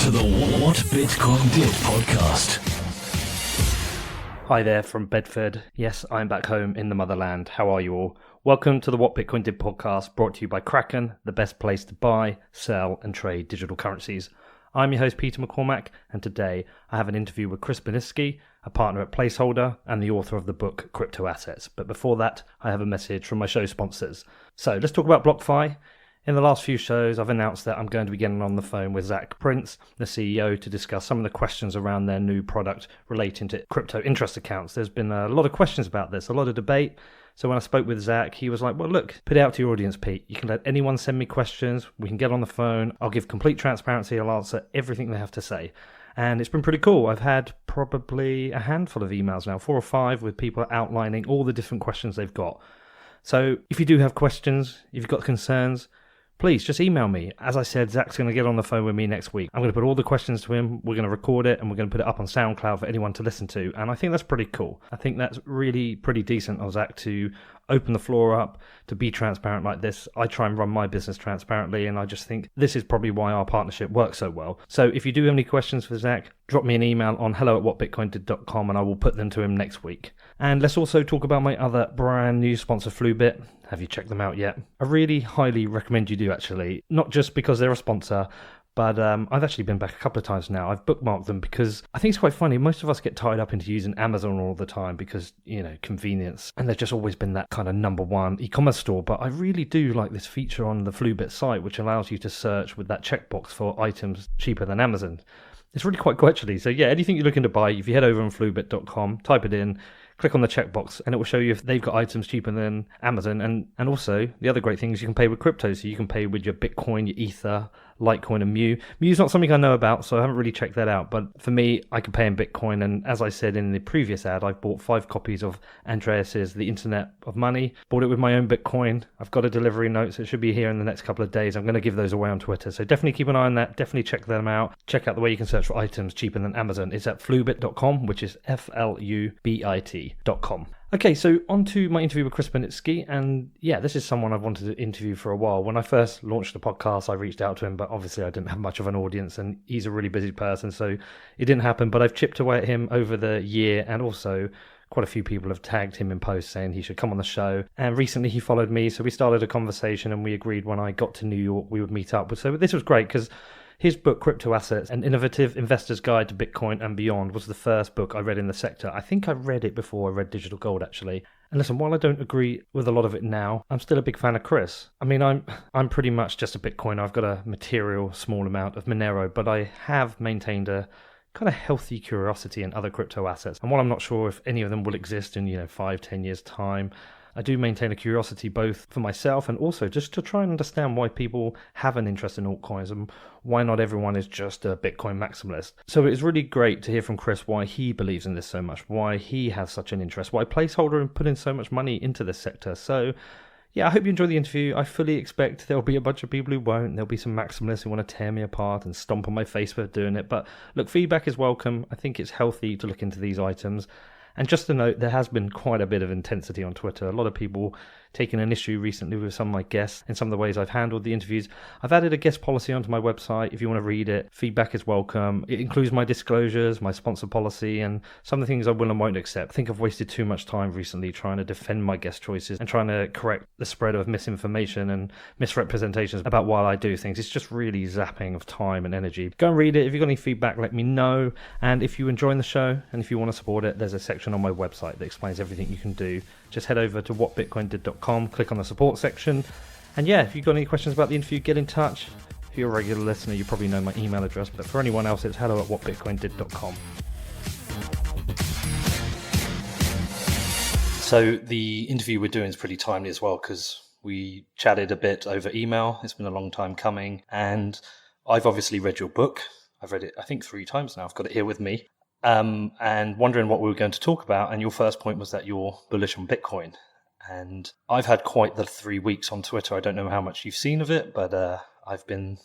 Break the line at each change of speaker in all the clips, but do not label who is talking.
to the What Bitcoin Did podcast.
Hi there from Bedford. Yes, I'm back home in the motherland. How are you all? Welcome to the What Bitcoin Did podcast, brought to you by Kraken, the best place to buy, sell, and trade digital currencies. I'm your host, Peter McCormack, and today I have an interview with Chris Burniske, a partner at Placeholder and the author of the book Cryptoassets. But before that, I have a message from my show sponsors. So let's talk about BlockFi. In the last few shows, I've announced that I'm going to be getting on the phone with Zach Prince, the CEO, to discuss some of the questions around their new product relating to crypto interest accounts. There's been a lot of questions about this, a lot of debate. So when I spoke with Zach, he was like, well, look, put it out to your audience, Pete. You can let anyone send me questions. We can get on the phone. I'll give complete transparency. I'll answer everything they have to say. And it's been pretty cool. I've had probably a handful of emails now, 4 or 5, with people outlining all the different questions they've got. So if you do have questions, if you've got concerns, please just email me. As I said, Zach's going to get on the phone with me next week. I'm going to put all the questions to him. We're going to record it and we're going to put it up on SoundCloud for anyone to listen to. And I think that's pretty cool. I think that's really pretty decent of Zach to open the floor up, to be transparent like this. I try and run my business transparently, and I just think this is probably why our partnership works so well. So if you do have any questions for Zach, drop me an email on hello@whatbitcoindid.com and I will put them to him next week. And let's also talk about my other brand new sponsor, Flubit. Have you checked them out yet? I really highly recommend you do, actually. Not just because they're a sponsor, but I've actually been back a couple of times now. I've bookmarked them because I think it's quite funny. Most of us get tied up into using Amazon all the time because, convenience. And they've just always been that kind of number one e-commerce store. But I really do like this feature on the Flubit site, which allows you to search with that checkbox for items cheaper than Amazon. It's really quite cool, actually. So yeah, anything you're looking to buy, if you head over on flubit.com, type it in, click on the checkbox, and it will show you if they've got items cheaper than Amazon. And also, the other great thing is you can pay with crypto. So you can pay with your Bitcoin, your Ether, Litecoin, and Mu. Mu's not something I know about, so I haven't really checked that out. But for me, I can pay in Bitcoin. And as I said in the previous ad, I've bought 5 copies of Andreas's The Internet of Money. Bought it with my own Bitcoin. I've got a delivery note, so it should be here in the next couple of days. I'm going to give those away on Twitter. So definitely keep an eye on that. Definitely check them out. Check out the way you can search for items cheaper than Amazon. It's at flubit.com, which is flubit.com. Okay, so on to my interview with Chris Burniske, and yeah, this is someone I've wanted to interview for a while. When I first launched the podcast, I reached out to him, but obviously I didn't have much of an audience, and he's a really busy person, so it didn't happen. But I've chipped away at him over the year, and also quite a few people have tagged him in posts saying he should come on the show. And recently he followed me, so we started a conversation, and we agreed when I got to New York we would meet up. So this was great because his book, Cryptoassets, An Innovative Investor's Guide to Bitcoin and Beyond, was the first book I read in the sector. I think I read it before I read Digital Gold, actually. And listen, while I don't agree with a lot of it now, I'm still a big fan of Chris. I mean, I'm pretty much just a Bitcoiner. I've got a material small amount of Monero, but I have maintained a kind of healthy curiosity in other crypto assets. And while I'm not sure if any of them will exist in, 5-10 years' time, I do maintain a curiosity both for myself and also just to try and understand why people have an interest in altcoins and why not everyone is just a Bitcoin maximalist. So it's really great to hear from Chris why he believes in this so much, why he has such an interest, why Placeholder and put in so much money into this sector. So yeah, I hope you enjoy the interview. I fully expect there'll be a bunch of people who won't. There'll be some maximalists who want to tear me apart and stomp on my face for doing it. But look, feedback is welcome. I think it's healthy to look into these items. And just to note, there has been quite a bit of intensity on Twitter. A lot of people taking an issue recently with some of my guests and some of the ways I've handled the interviews. I've added a guest policy onto my website if you want to read it. Feedback is welcome. It includes my disclosures, my sponsor policy, and some of the things I will and won't accept. I think I've wasted too much time recently trying to defend my guest choices and trying to correct the spread of misinformation and misrepresentations about why I do things. It's just really zapping of time and energy. Go and read it. If you've got any feedback, let me know. And if you're enjoying the show and if you want to support it, there's a section on my website that explains everything you can do. Just head over to whatbitcoindid.com, click on the support section. And yeah, if you've got any questions about the interview, get in touch. If you're a regular listener, you probably know my email address, but for anyone else, it's hello@whatbitcoindid.com. So the interview we're doing is pretty timely as well because we chatted a bit over email. It's been a long time coming. And I've obviously read your book. I've read it, I think, 3 times now. I've got it here with me. And wondering what we were going to talk about. And your first point was that you're bullish on Bitcoin. And I've had quite the 3 weeks on Twitter. I don't know how much you've seen of it, but I've been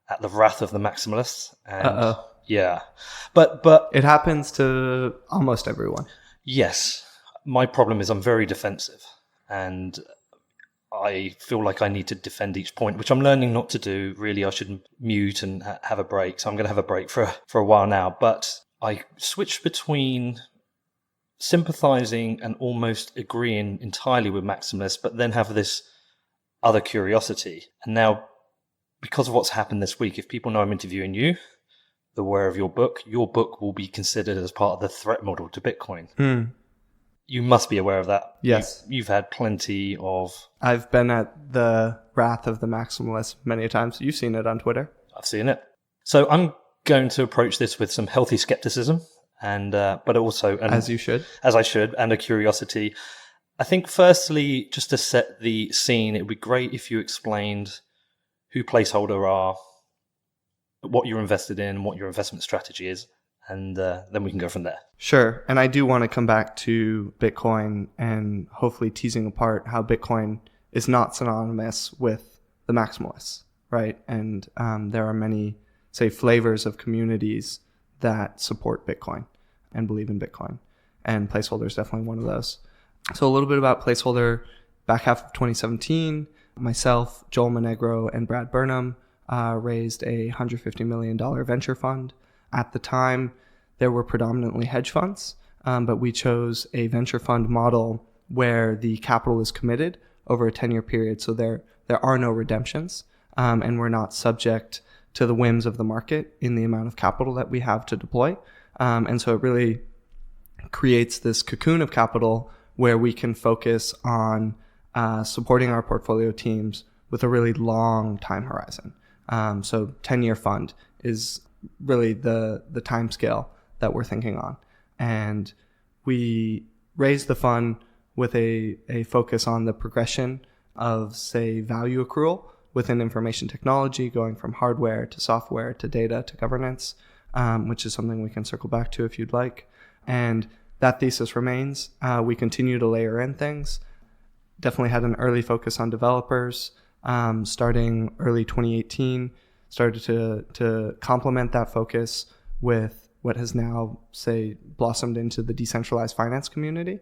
at the wrath of the maximalists. And yeah, but
it happens to almost everyone.
Yes. My problem is I'm very defensive. And I feel like I need to defend each point, which I'm learning not to do. Really, I should mute and have a break. So I'm going to have a break for a while now. But I switch between sympathizing and almost agreeing entirely with maximalists, but then have this other curiosity. And now, because of what's happened this week, if people know I'm interviewing you, they're aware of your book will be considered as part of the threat model to Bitcoin. You must be aware of that.
Yes.
You've had plenty of...
I've been at the wrath of the maximalists many times. You've seen it on Twitter.
I've seen it. So I'm going to approach this with some healthy skepticism, and but also...
As you should.
As I should, and a curiosity. I think firstly, just to set the scene, it would be great if you explained who Placeholder are, what you're invested in, what your investment strategy is, and then we can go from there.
Sure. And I do want to come back to Bitcoin and hopefully teasing apart how Bitcoin is not synonymous with the maximalists, right? And there are many, say, flavors of communities that support Bitcoin and believe in Bitcoin. And Placeholder is definitely one of those. So a little bit about Placeholder. Back half of 2017, myself, Joel Monegro, and Brad Burnham raised a $150 million venture fund. At the time, there were predominantly hedge funds, but we chose a venture fund model where the capital is committed over a 10-year period, so there are no redemptions, and we're not subject to the whims of the market in the amount of capital that we have to deploy. And so it really creates this cocoon of capital where we can focus on supporting our portfolio teams with a really long time horizon. So 10-year fund is really the time scale that we're thinking on. And we raised the fund with a focus on the progression of, say, value accrual within information technology, going from hardware to software to data to governance, which is something we can circle back to if you'd like. And that thesis remains. We continue to layer in things. Definitely had an early focus on developers. Starting early 2018, started to complement that focus with what has now, say, blossomed into the decentralized finance community,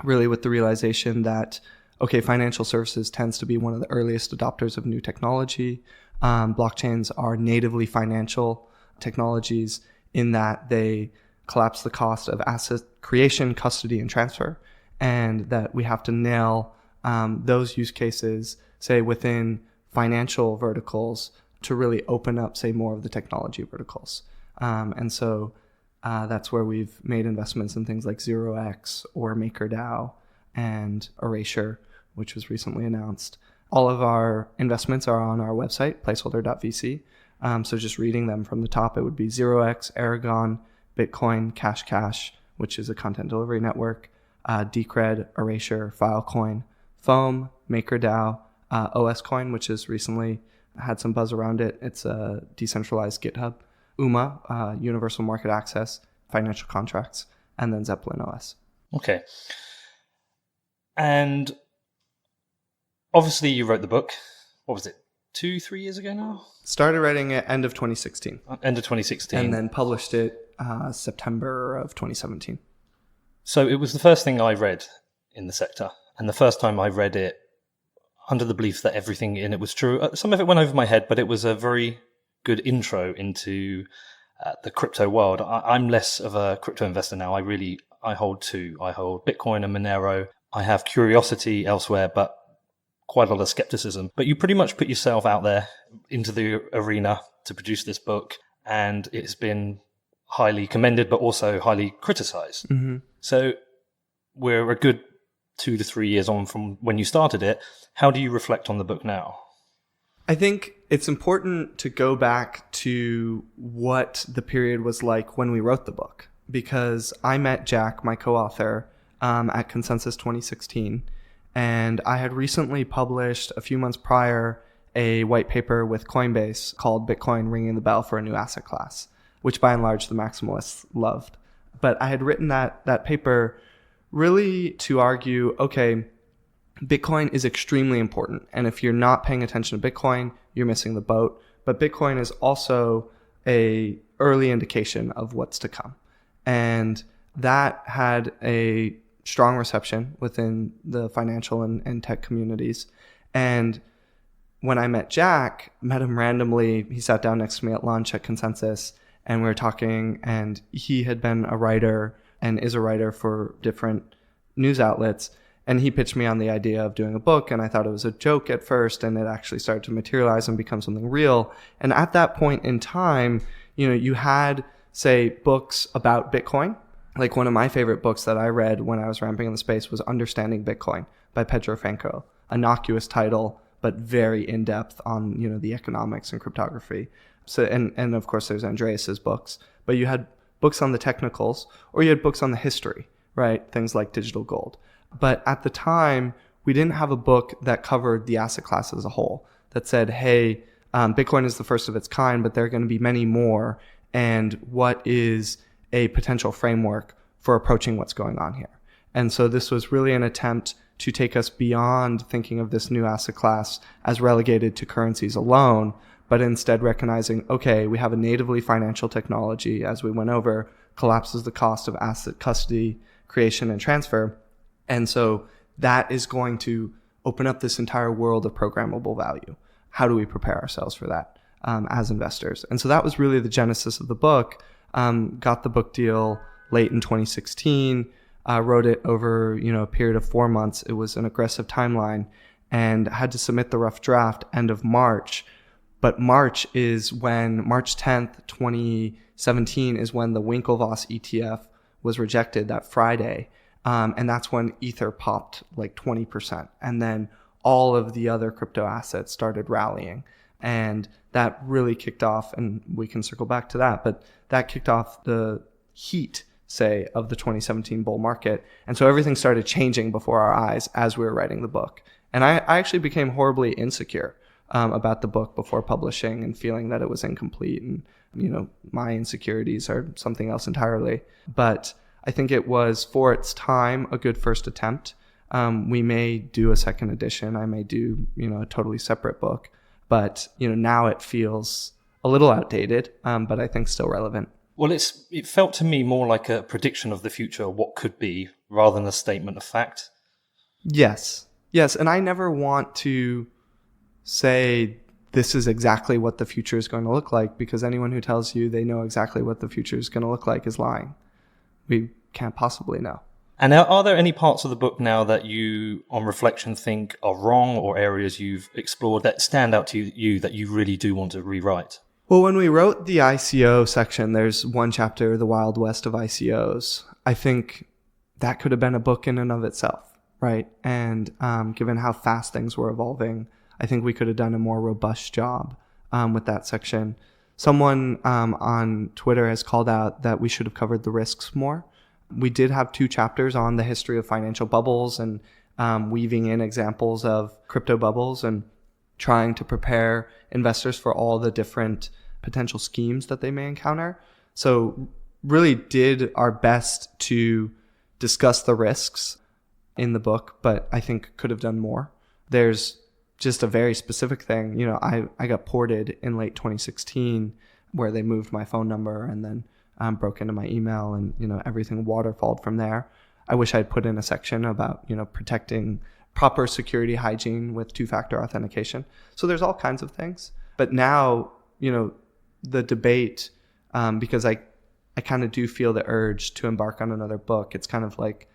really with the realization that, okay, financial services tends to be one of the earliest adopters of new technology. Blockchains are natively financial technologies in that they collapse the cost of asset creation, custody, and transfer, and that we have to nail those use cases, say, within financial verticals to really open up, say, more of the technology verticals. And so that's where we've made investments in things like 0x or MakerDAO and Erasure, which was recently announced. All of our investments are on our website, placeholder.vc. So just reading them from the top, it would be 0x, Aragon, Bitcoin, Cash, which is a content delivery network, Decred, Erasure, Filecoin, Foam, MakerDAO, OSCoin, which has recently had some buzz around it. It's a decentralized GitHub, UMA, Universal Market Access, financial contracts, and then Zeppelin OS.
Okay. And obviously you wrote the book. What was it, 2-3 years ago now?
Started writing it end of 2016.
End of 2016.
And then published it September of 2017.
So it was the first thing I read in the sector. And the first time I read it under the belief that everything in it was true. Some of it went over my head, but it was a very good intro into the crypto world. I'm less of a crypto investor now. I hold two. I hold Bitcoin and Monero. I have curiosity elsewhere, but quite a lot of skepticism. But you pretty much put yourself out there into the arena to produce this book, and it's been highly commended, but also highly criticized. Mm-hmm. So we're a good 2 to 3 years on from when you started it. How do you reflect on the book now?
I think it's important to go back to what the period was like when we wrote the book, because I met Jack, my co-author, at Consensus 2016, and I had recently published a few months prior a white paper with Coinbase called Bitcoin Ringing the Bell for a New Asset Class, which by and large the maximalists loved. But I had written that paper really to argue, okay, Bitcoin is extremely important. And if you're not paying attention to Bitcoin, you're missing the boat. But Bitcoin is also a early indication of what's to come. And that had a strong reception within the financial and tech communities. And when I met Jack, met him randomly, he sat down next to me at lunch at Consensus, and we were talking, and he had been a writer and is a writer for different news outlets. And he pitched me on the idea of doing a book, and I thought it was a joke at first, and it actually started to materialize and become something real. And at that point in time, you had, say, books about Bitcoin. Like one of my favorite books that I read when I was ramping in the space was Understanding Bitcoin by Pedro Franco. Innocuous title, but very in-depth on, the economics and cryptography. So, and of course there's Andreas's books, but you had books on the technicals, or you had books on the history, right? Things like digital gold. But at the time, we didn't have a book that covered the asset class as a whole, that said, hey, Bitcoin is the first of its kind, but there are going to be many more. And what is a potential framework for approaching what's going on here? And so this was really an attempt to take us beyond thinking of this new asset class as relegated to currencies alone, but instead recognizing, okay, we have a natively financial technology, as we went over, collapses the cost of asset custody, creation, and transfer. And so that is going to open up this entire world of programmable value. How do we prepare ourselves for that as investors? And so that was really the genesis of the book. Got the book deal late in 2016, wrote it over a period of 4 months. It was an aggressive timeline, and had to submit the rough draft end of March. But March 10th, 2017 is when the Winklevoss ETF was rejected that Friday. And that's when Ether popped like 20%. And then all of the other crypto assets started rallying. And that really kicked off, and we can circle back to that, but that kicked off the heat, say, of the 2017 bull market. And so everything started changing before our eyes as we were writing the book. And I actually became horribly insecure about the book before publishing, and feeling that it was incomplete. And, my insecurities are something else entirely. But I think it was, for its time, a good first attempt. We may do a second edition. I may do, a totally separate book. But, now it feels a little outdated, but I think still relevant.
Well, it felt to me more like a prediction of the future, what could be, rather than a statement of fact.
Yes. And I never want to say this is exactly what the future is going to look like, because anyone who tells you they know exactly what the future is going to look like is lying. We can't possibly know.
And are there any parts of the book now that you, on reflection, think are wrong, or areas you've explored that stand out to you that you really do want to rewrite?
Well, when we wrote the ICO section, there's one chapter, The Wild West of ICOs. I think that could have been a book in and of itself, right? And given how fast things were evolving, I think we could have done a more robust job with that section. Someone on Twitter has called out that we should have covered the risks more. We did have 2 chapters on the history of financial bubbles, and weaving in examples of crypto bubbles, and trying to prepare investors for all the different potential schemes that they may encounter. So really did our best to discuss the risks in the book, but I think could have done more. There's just a very specific thing. I got ported in late 2016, where they moved my phone number and then broke into my email, and everything waterfalled from there. I wish I'd put in a section about protecting proper security hygiene with 2-factor authentication. So there's all kinds of things. But now the debate, because I kind of do feel the urge to embark on another book. It's kind of like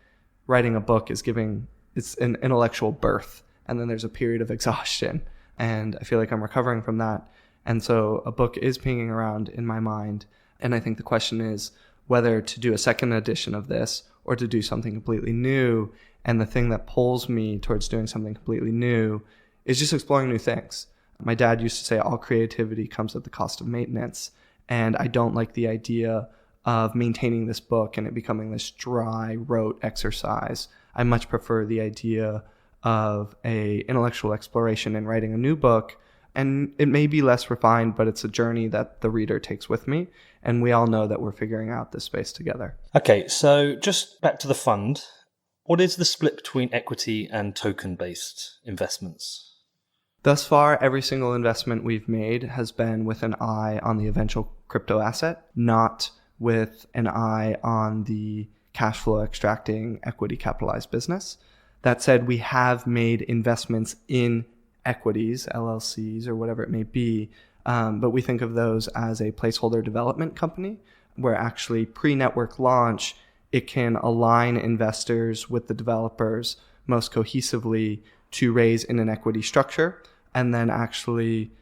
writing a book it's an intellectual birth, and then there's a period of exhaustion, and I feel like I'm recovering from that. And so a book is pinging around in my mind. And I think the question is whether to do a second edition of this or to do something completely new. And the thing that pulls me towards doing something completely new is just exploring new things. My dad used to say all creativity comes at the cost of maintenance. And I don't like the idea of maintaining this book and it becoming this dry, rote exercise. I much prefer the idea of a intellectual exploration in writing a new book. And it may be less refined, but it's a journey that the reader takes with me. And we all know that we're figuring out this space together.
Okay, so just back to the fund. What is the split between equity and token-based investments?
Thus far, every single investment we've made has been with an eye on the eventual crypto asset, not with an eye on the cash flow extracting equity capitalized business. That said, we have made investments in equities, LLCs, or whatever it may be. But we think of those as a placeholder development company, where actually pre-network launch, it can align investors with the developers most cohesively to raise in an equity structure, and then actually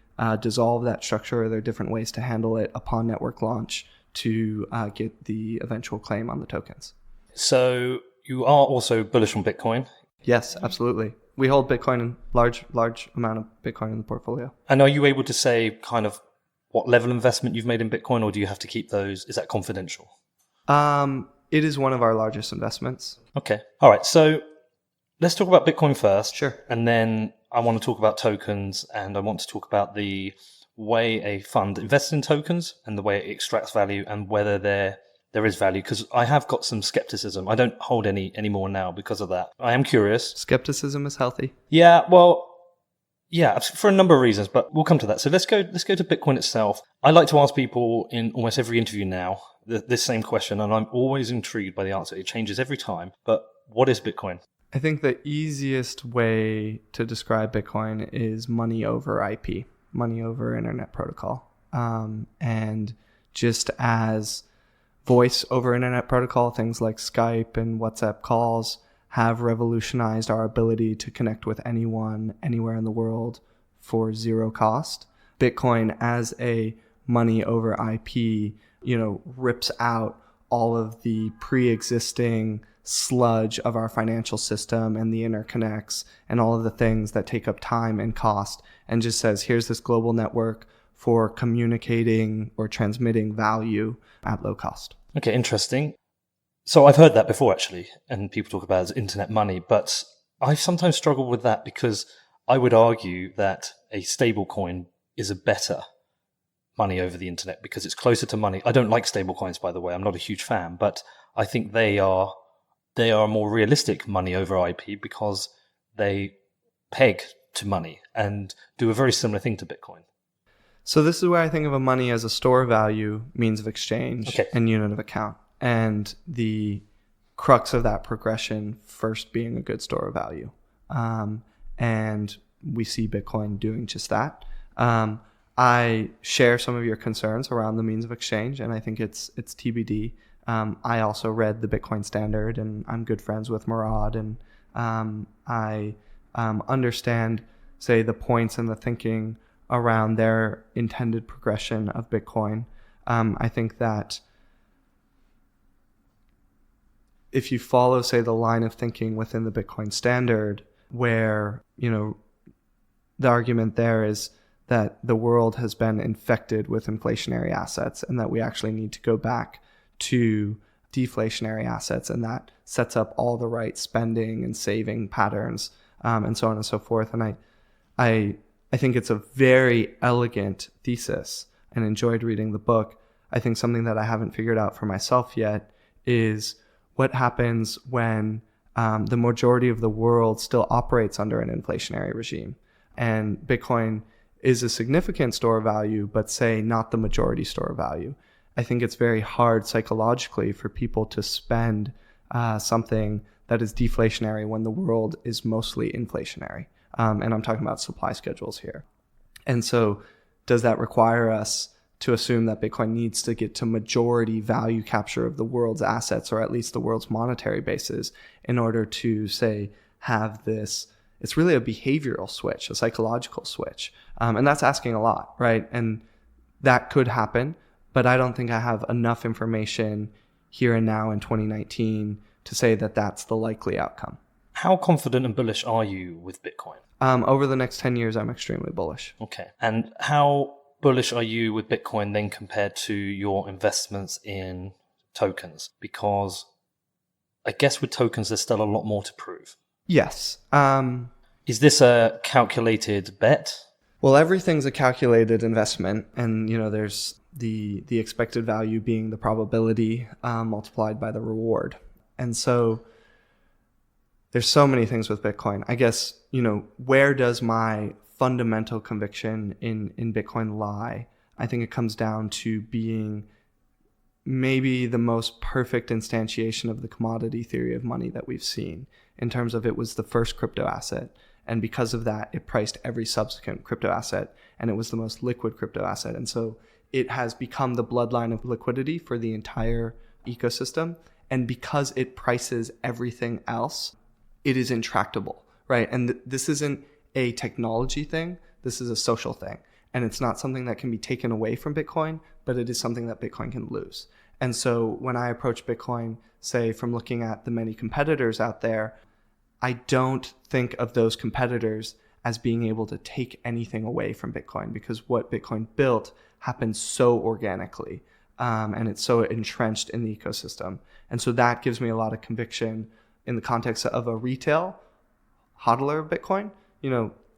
dissolve that structure. Or there are different ways to handle it upon network launch to get the eventual claim on the tokens.
So you are also bullish on Bitcoin.
Yes, absolutely. We hold Bitcoin, in large amount of Bitcoin in the portfolio.
And are you able to say kind of what level of investment you've made in Bitcoin, or do you have to keep those? Is that confidential?
It is one of our largest investments.
Okay. All right. So let's talk about Bitcoin first.
Sure.
And then I want to talk about tokens, and I want to talk about the way a fund invests in tokens and the way it extracts value and whether there is value, because I have got some skepticism. I don't hold any more now because of that. I am curious.
Skepticism is healthy.
Yeah, well, yeah, for a number of reasons, but we'll come to that. So let's go to Bitcoin itself. I like to ask people in almost every interview now this same question, and I'm always intrigued by the answer. It changes every time. But what is Bitcoin?
I think the easiest way to describe Bitcoin is money over IP, money over internet protocol. And just as voice over internet protocol, things like Skype and WhatsApp calls have revolutionized our ability to connect with anyone, anywhere in the world for zero cost. Bitcoin as a money over IP, rips out all of the pre-existing sludge of our financial system and the interconnects and all of the things that take up time and cost, and just says, here's this global network for communicating or transmitting value at low cost.
Okay, interesting. So I've heard that before, actually, and people talk about it as internet money, but I sometimes struggle with that because I would argue that a stable coin is a better money over the internet because it's closer to money. I don't like stable coins, by the way. I'm not a huge fan, but I think they are more realistic money over IP because they peg to money and do a very similar thing to Bitcoin.
So this is where I think of a money as a store of value, means of exchange, and unit of account. And the crux of that progression first being a good store of value. And we see Bitcoin doing just that. I share some of your concerns around the means of exchange, and I think it's TBD. I also read the Bitcoin Standard, and I'm good friends with Murad, and I understand, say, the points and the thinking around their intended progression of Bitcoin. I think that if you follow, say, the line of thinking within the Bitcoin Standard, where, the argument there is that the world has been infected with inflationary assets and that we actually need to go back to deflationary assets, and that sets up all the right spending and saving patterns, and so on and so forth. And I think it's a very elegant thesis and enjoyed reading the book. I think something that I haven't figured out for myself yet is what happens when the majority of the world still operates under an inflationary regime. And Bitcoin is a significant store of value, but say not the majority store of value. I think it's very hard psychologically for people to spend something that is deflationary when the world is mostly inflationary. And I'm talking about supply schedules here. And so does that require us to assume that Bitcoin needs to get to majority value capture of the world's assets, or at least the world's monetary bases, in order to, say, have this? It's really a behavioral switch, a psychological switch. And that's asking a lot, right? And that could happen, but I don't think I have enough information here and now in 2019 to say that that's the likely outcome.
How confident and bullish are you with Bitcoin?
Over the next 10 years, I'm extremely bullish.
Okay. And how bullish are you with Bitcoin then compared to your investments in tokens? Because I guess with tokens, there's still a lot more to prove.
Yes.
Is this a calculated bet?
Well, everything's a calculated investment, and there's the expected value being the probability multiplied by the reward. And so there's so many things with Bitcoin. I guess, where does my fundamental conviction in Bitcoin lie? I think it comes down to being maybe the most perfect instantiation of the commodity theory of money that we've seen, in terms of it was the first crypto asset. And because of that, it priced every subsequent crypto asset, and it was the most liquid crypto asset. And so it has become the bloodline of liquidity for the entire ecosystem. And because it prices everything else, it is intractable, right? And this isn't a technology thing. This is a social thing. And it's not something that can be taken away from Bitcoin, but it is something that Bitcoin can lose. And so when I approach Bitcoin, say from looking at the many competitors out there, I don't think of those competitors as being able to take anything away from Bitcoin, because what Bitcoin built happened so organically, and it's so entrenched in the ecosystem. And so that gives me a lot of conviction in the context of a retail hodler of Bitcoin.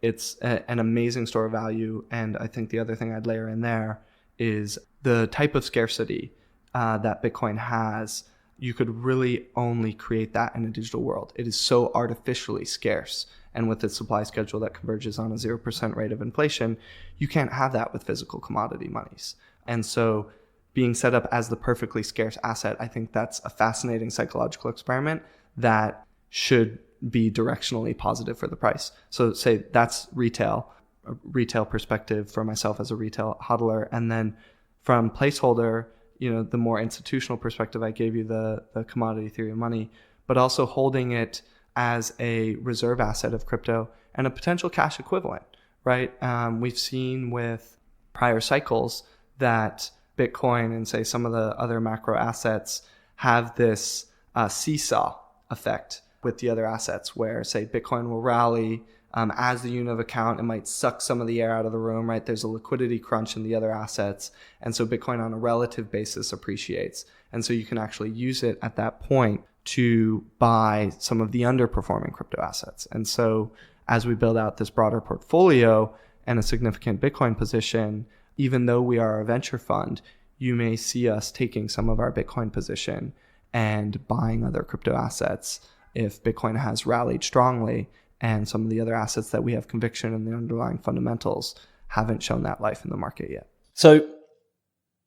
It's an amazing store of value. And I think the other thing I'd layer in there is the type of scarcity that Bitcoin has. You could really only create that in a digital world. It is so artificially scarce. And with its supply schedule that converges on a 0% rate of inflation, you can't have that with physical commodity monies. And so being set up as the perfectly scarce asset, I think that's a fascinating psychological experiment that should be directionally positive for the price. So say that's a retail perspective for myself as a retail hodler. And then from Placeholder, the more institutional perspective, I gave you the commodity theory of money, but also holding it as a reserve asset of crypto and a potential cash equivalent, right? We've seen with prior cycles that Bitcoin and say some of the other macro assets have this seesaw effect with the other assets, where say Bitcoin will rally as the unit of account, it might suck some of the air out of the room, right? There's a liquidity crunch in the other assets. And so Bitcoin on a relative basis appreciates. And so you can actually use it at that point to buy some of the underperforming crypto assets. And so as we build out this broader portfolio and a significant Bitcoin position, even though we are a venture fund, you may see us taking some of our Bitcoin position and buying other crypto assets if Bitcoin has rallied strongly and some of the other assets that we have conviction in the underlying fundamentals haven't shown that life in the market yet.
So,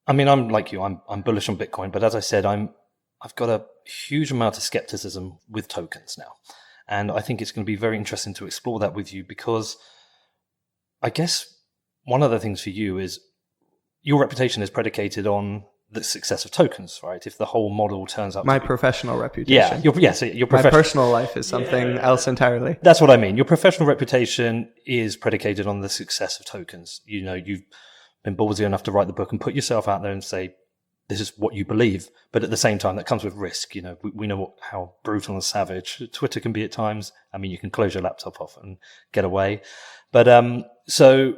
I mean, I'm like you, I'm bullish on Bitcoin, but as I said, I've got a huge amount of skepticism with tokens now. And I think it's going to be very interesting to explore that with you, because I guess one of the things for you is your reputation is predicated on the success of tokens, right? If the whole model turns out
my
to be...
professional reputation.
Your
my personal life is something else entirely.
That's what I mean. Your professional reputation is predicated on the success of tokens. You've been ballsy enough to write the book and put yourself out there and say, this is what you believe. But at the same time, that comes with risk. We know how brutal and savage Twitter can be at times. I mean, you can close your laptop off and get away. But so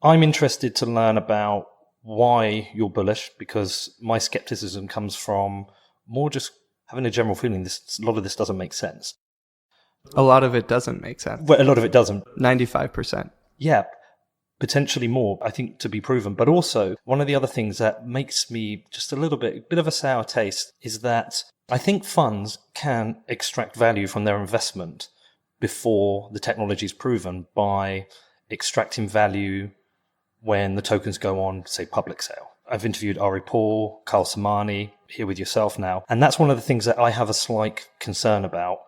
I'm interested to learn about why you're bullish, because my skepticism comes from more just having a general feeling a lot of this doesn't make sense.
A lot of it doesn't make sense.
Well, a lot of it doesn't.
95%.
Yeah, potentially more, I think, to be proven. But also, one of the other things that makes me just a bit of a sour taste is that I think funds can extract value from their investment before the technology is proven by extracting value when the tokens go on, say, public sale. I've interviewed Ari Paul, Carl Samani, here with yourself now. And that's one of the things that I have a slight concern about.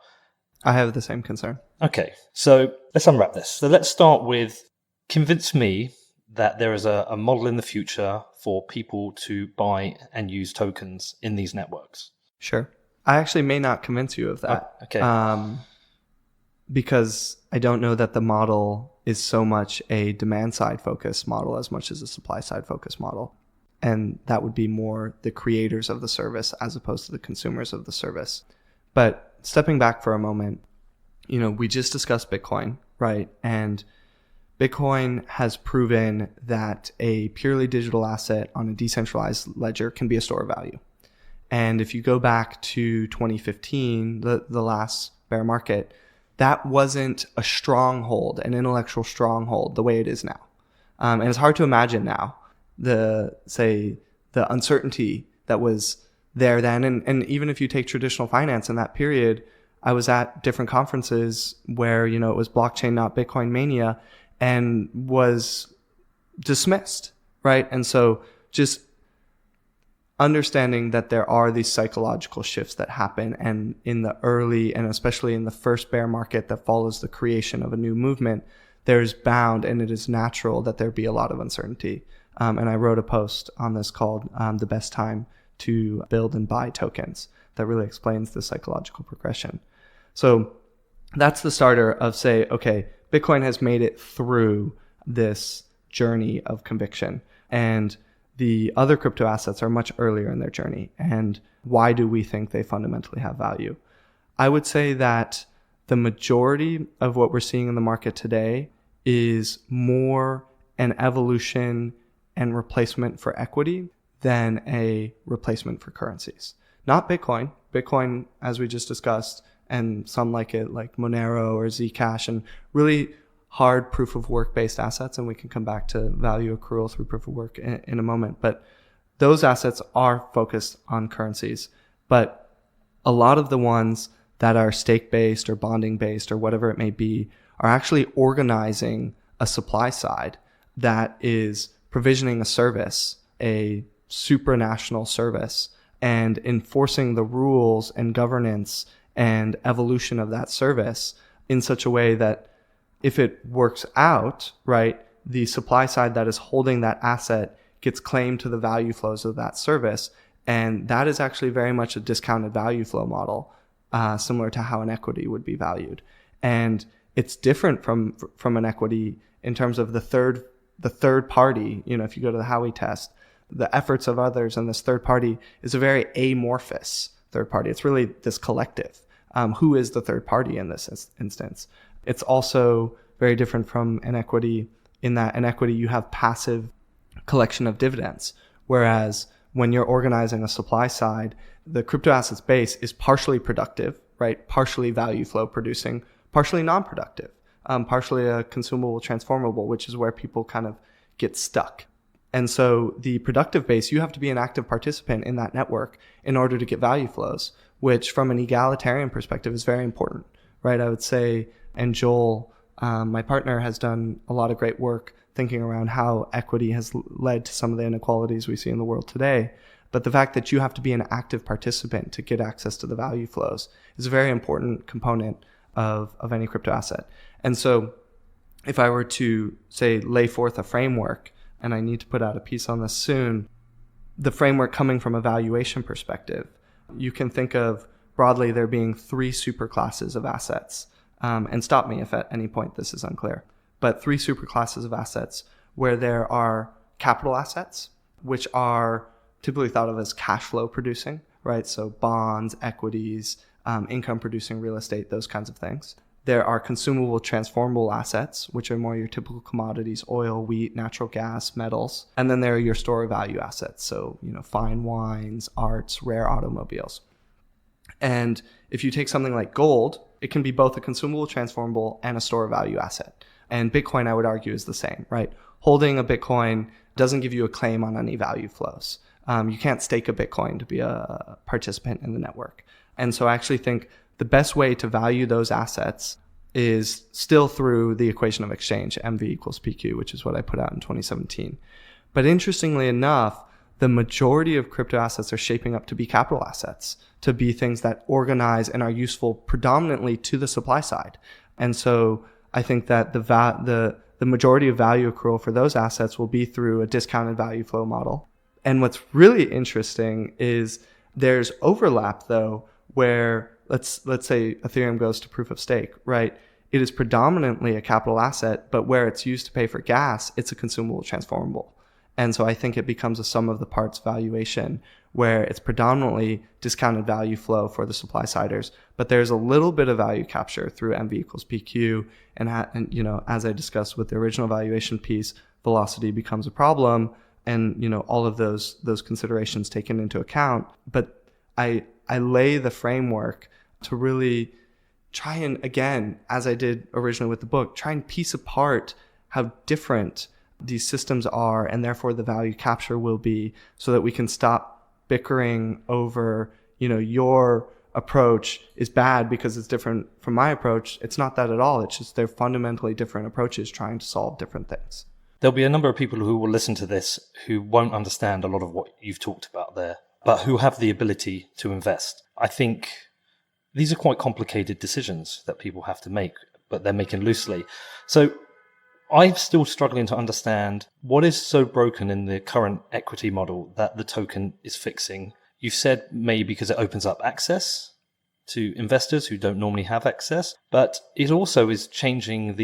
I have the same concern.
Okay, so let's unwrap this. So let's start with, convince me that there is a model in the future for people to buy and use tokens in these networks.
Sure. I actually may not convince you of that.
Okay.
Because I don't know that the model is so much a demand side focused model as much as a supply side focused model. And that would be more the creators of the service as opposed to the consumers of the service. But stepping back for a moment, we just discussed Bitcoin, right? And Bitcoin has proven that a purely digital asset on a decentralized ledger can be a store of value. And if you go back to 2015, the last bear market, that wasn't a stronghold, an intellectual stronghold, the way it is now. And it's hard to imagine now the uncertainty that was there then. And even if you take traditional finance in that period, I was at different conferences where, it was blockchain, not Bitcoin mania, and was dismissed, right? And so just understanding that there are these psychological shifts that happen, and in the early and especially in the first bear market that follows the creation of a new movement, there's bound and it is natural that there be a lot of uncertainty. And I wrote a post on this called The Best Time to Build and Buy Tokens that really explains the psychological progression. So that's the starter of say, okay, Bitcoin has made it through this journey of conviction, and the other crypto assets are much earlier in their journey. And why do we think they fundamentally have value? I would say that the majority of what we're seeing in the market today is more an evolution and replacement for equity than a replacement for currencies. Not Bitcoin. Bitcoin, as we just discussed, and some like it, like Monero or Zcash, and really hard proof of work based assets. And we can come back to value accrual through proof of work in a moment. But those assets are focused on currencies. But a lot of the ones that are stake based or bonding based or whatever it may be are actually organizing a supply side that is provisioning a service, a supranational service, and enforcing the rules and governance and evolution of that service in such a way that if it works out, right, the supply side that is holding that asset gets claimed to the value flows of that service. And that is actually very much a discounted value flow model, similar to how an equity would be valued. And it's different from an equity in terms of the third party. You know, if you go to the Howey test, the efforts of others and this third party is a very amorphous third party. It's really this collective. Who is the third party in this instance? It's also very different from an equity in that an equity you have passive collection of dividends, whereas when you're organizing a supply side, the crypto assets base is partially productive, right? Partially value flow producing, partially non-productive, partially a consumable transformable, which is where people kind of get stuck. And so the productive base, you have to be an active participant in that network in order to get value flows, which from an egalitarian perspective is very important, right? I would say, and Joel, my partner, has done a lot of great work thinking around how equity has led to some of the inequalities we see in the world today. But the fact that you have to be an active participant to get access to the value flows is a very important component of any crypto asset. And so if I were to, say, lay forth a framework, and I need to put out a piece on this soon, the framework coming from a valuation perspective, you can think of broadly there being three superclasses of assets. And stop me if at any point this is unclear. But three superclasses of assets where there are capital assets, which are typically thought of as cash flow producing, right? So bonds, equities, income producing real estate, those kinds of things. There are consumable transformable assets, which are more your typical commodities, oil, wheat, natural gas, metals. And then there are your store of value assets. So, fine wines, arts, rare automobiles. And if you take something like gold, it can be both a consumable transformable and a store of value asset. And Bitcoin, I would argue, is the same, right? Holding a Bitcoin doesn't give you a claim on any value flows. You can't stake a Bitcoin to be a participant in the network. And so I actually think the best way to value those assets is still through the equation of exchange, MV equals PQ, which is what I put out in 2017. But interestingly enough, the majority of crypto assets are shaping up to be capital assets, to be things that organize and are useful predominantly to the supply side. And so I think that the majority of value accrual for those assets will be through a discounted value flow model. And what's really interesting is there's overlap, though, where let's say Ethereum goes to proof of stake, right? It is predominantly a capital asset, but where it's used to pay for gas, it's a consumable transformable. And so I think it becomes a sum of the parts valuation where it's predominantly discounted value flow for the supply siders, but there's a little bit of value capture through MV equals PQ. And as I discussed with the original valuation piece, velocity becomes a problem, and all of those considerations taken into account. But I lay the framework to really try and, again, as I did originally with the book, try and piece apart how different these systems are, and therefore the value capture will be, so that we can stop bickering over, your approach is bad because it's different from my approach. It's not that at all. It's just they're fundamentally different approaches trying to solve different things.
There'll be a number of people who will listen to this who won't understand a lot of what you've talked about there. but who have the ability to invest. I think these are quite complicated decisions that people have to make, but they're making loosely. So I'm still struggling to understand what is so broken in the current equity model that the token is fixing. You've said maybe because it opens up access to investors who don't normally have access, but it also is changing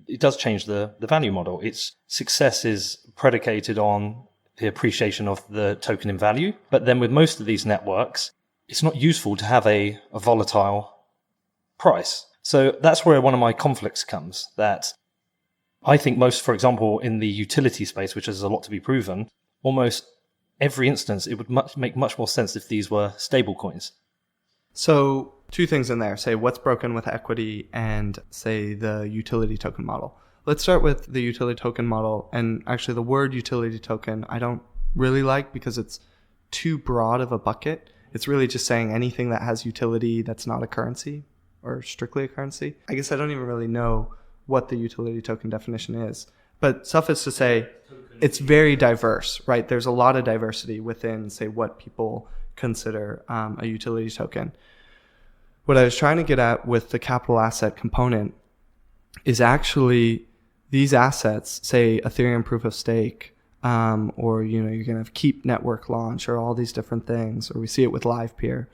it does change the value model. Its success is predicated on the appreciation of the token in value. But then with most of these networks, it's not useful to have a volatile price. So that's where one of my conflicts comes, that I think most, for example, in the utility space, which has a lot to be proven, almost every instance, it would make much more sense if these were stable coins.
So two things in there, say what's broken with equity and say the utility token model. Let's start with the utility token model. And actually the word utility token, I don't really like because it's too broad of a bucket. It's really just saying anything that has utility that's not a currency or strictly a currency. I guess I don't even really know what the utility token definition is. But suffice to say, it's very diverse, right? There's a lot of diversity within, say, what people consider a utility token. What I was trying to get at with the capital asset component is actually these assets, say Ethereum proof of stake, or you're going to have Keep network launch, or all these different things, or we see it with LivePeer.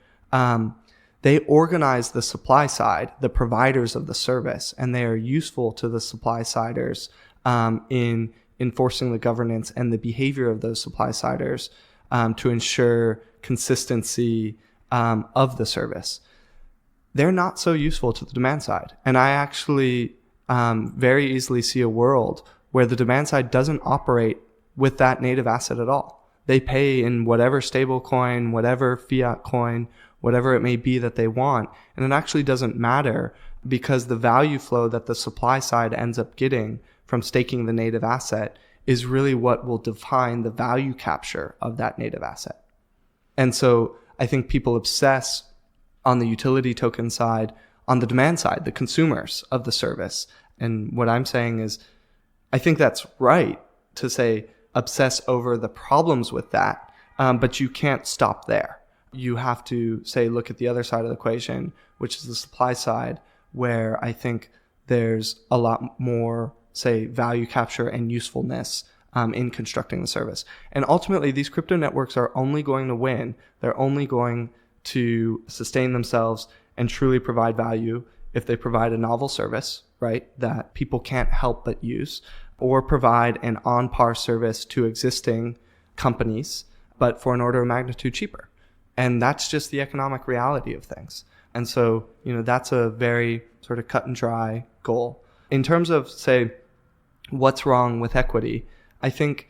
They organize the supply side, the providers of the service, and they are useful to the supply siders in enforcing the governance and the behavior of those supply siders to ensure consistency of the service. They're not so useful to the demand side. And I actually very easily see a world where the demand side doesn't operate with that native asset at all. They pay in whatever stable coin, whatever fiat coin, whatever it may be that they want. And it actually doesn't matter because the value flow that the supply side ends up getting from staking the native asset is really what will define the value capture of that native asset. And so I think people obsess on the utility token side, on the demand side, the consumers of the service. And what I'm saying is, I think that's right to say obsess over the problems with that, but you can't stop there. You have to say, look at the other side of the equation, which is the supply side, where I think there's a lot more, say, value capture and usefulness in constructing the service. And ultimately, these crypto networks are only going to win. They're only going to sustain themselves and truly provide value if they provide a novel service, right, that people can't help but use, or provide an on-par service to existing companies, but for an order of magnitude cheaper. And that's just the economic reality of things. And so, that's a very sort of cut and dry goal. In terms of, say, what's wrong with equity, I think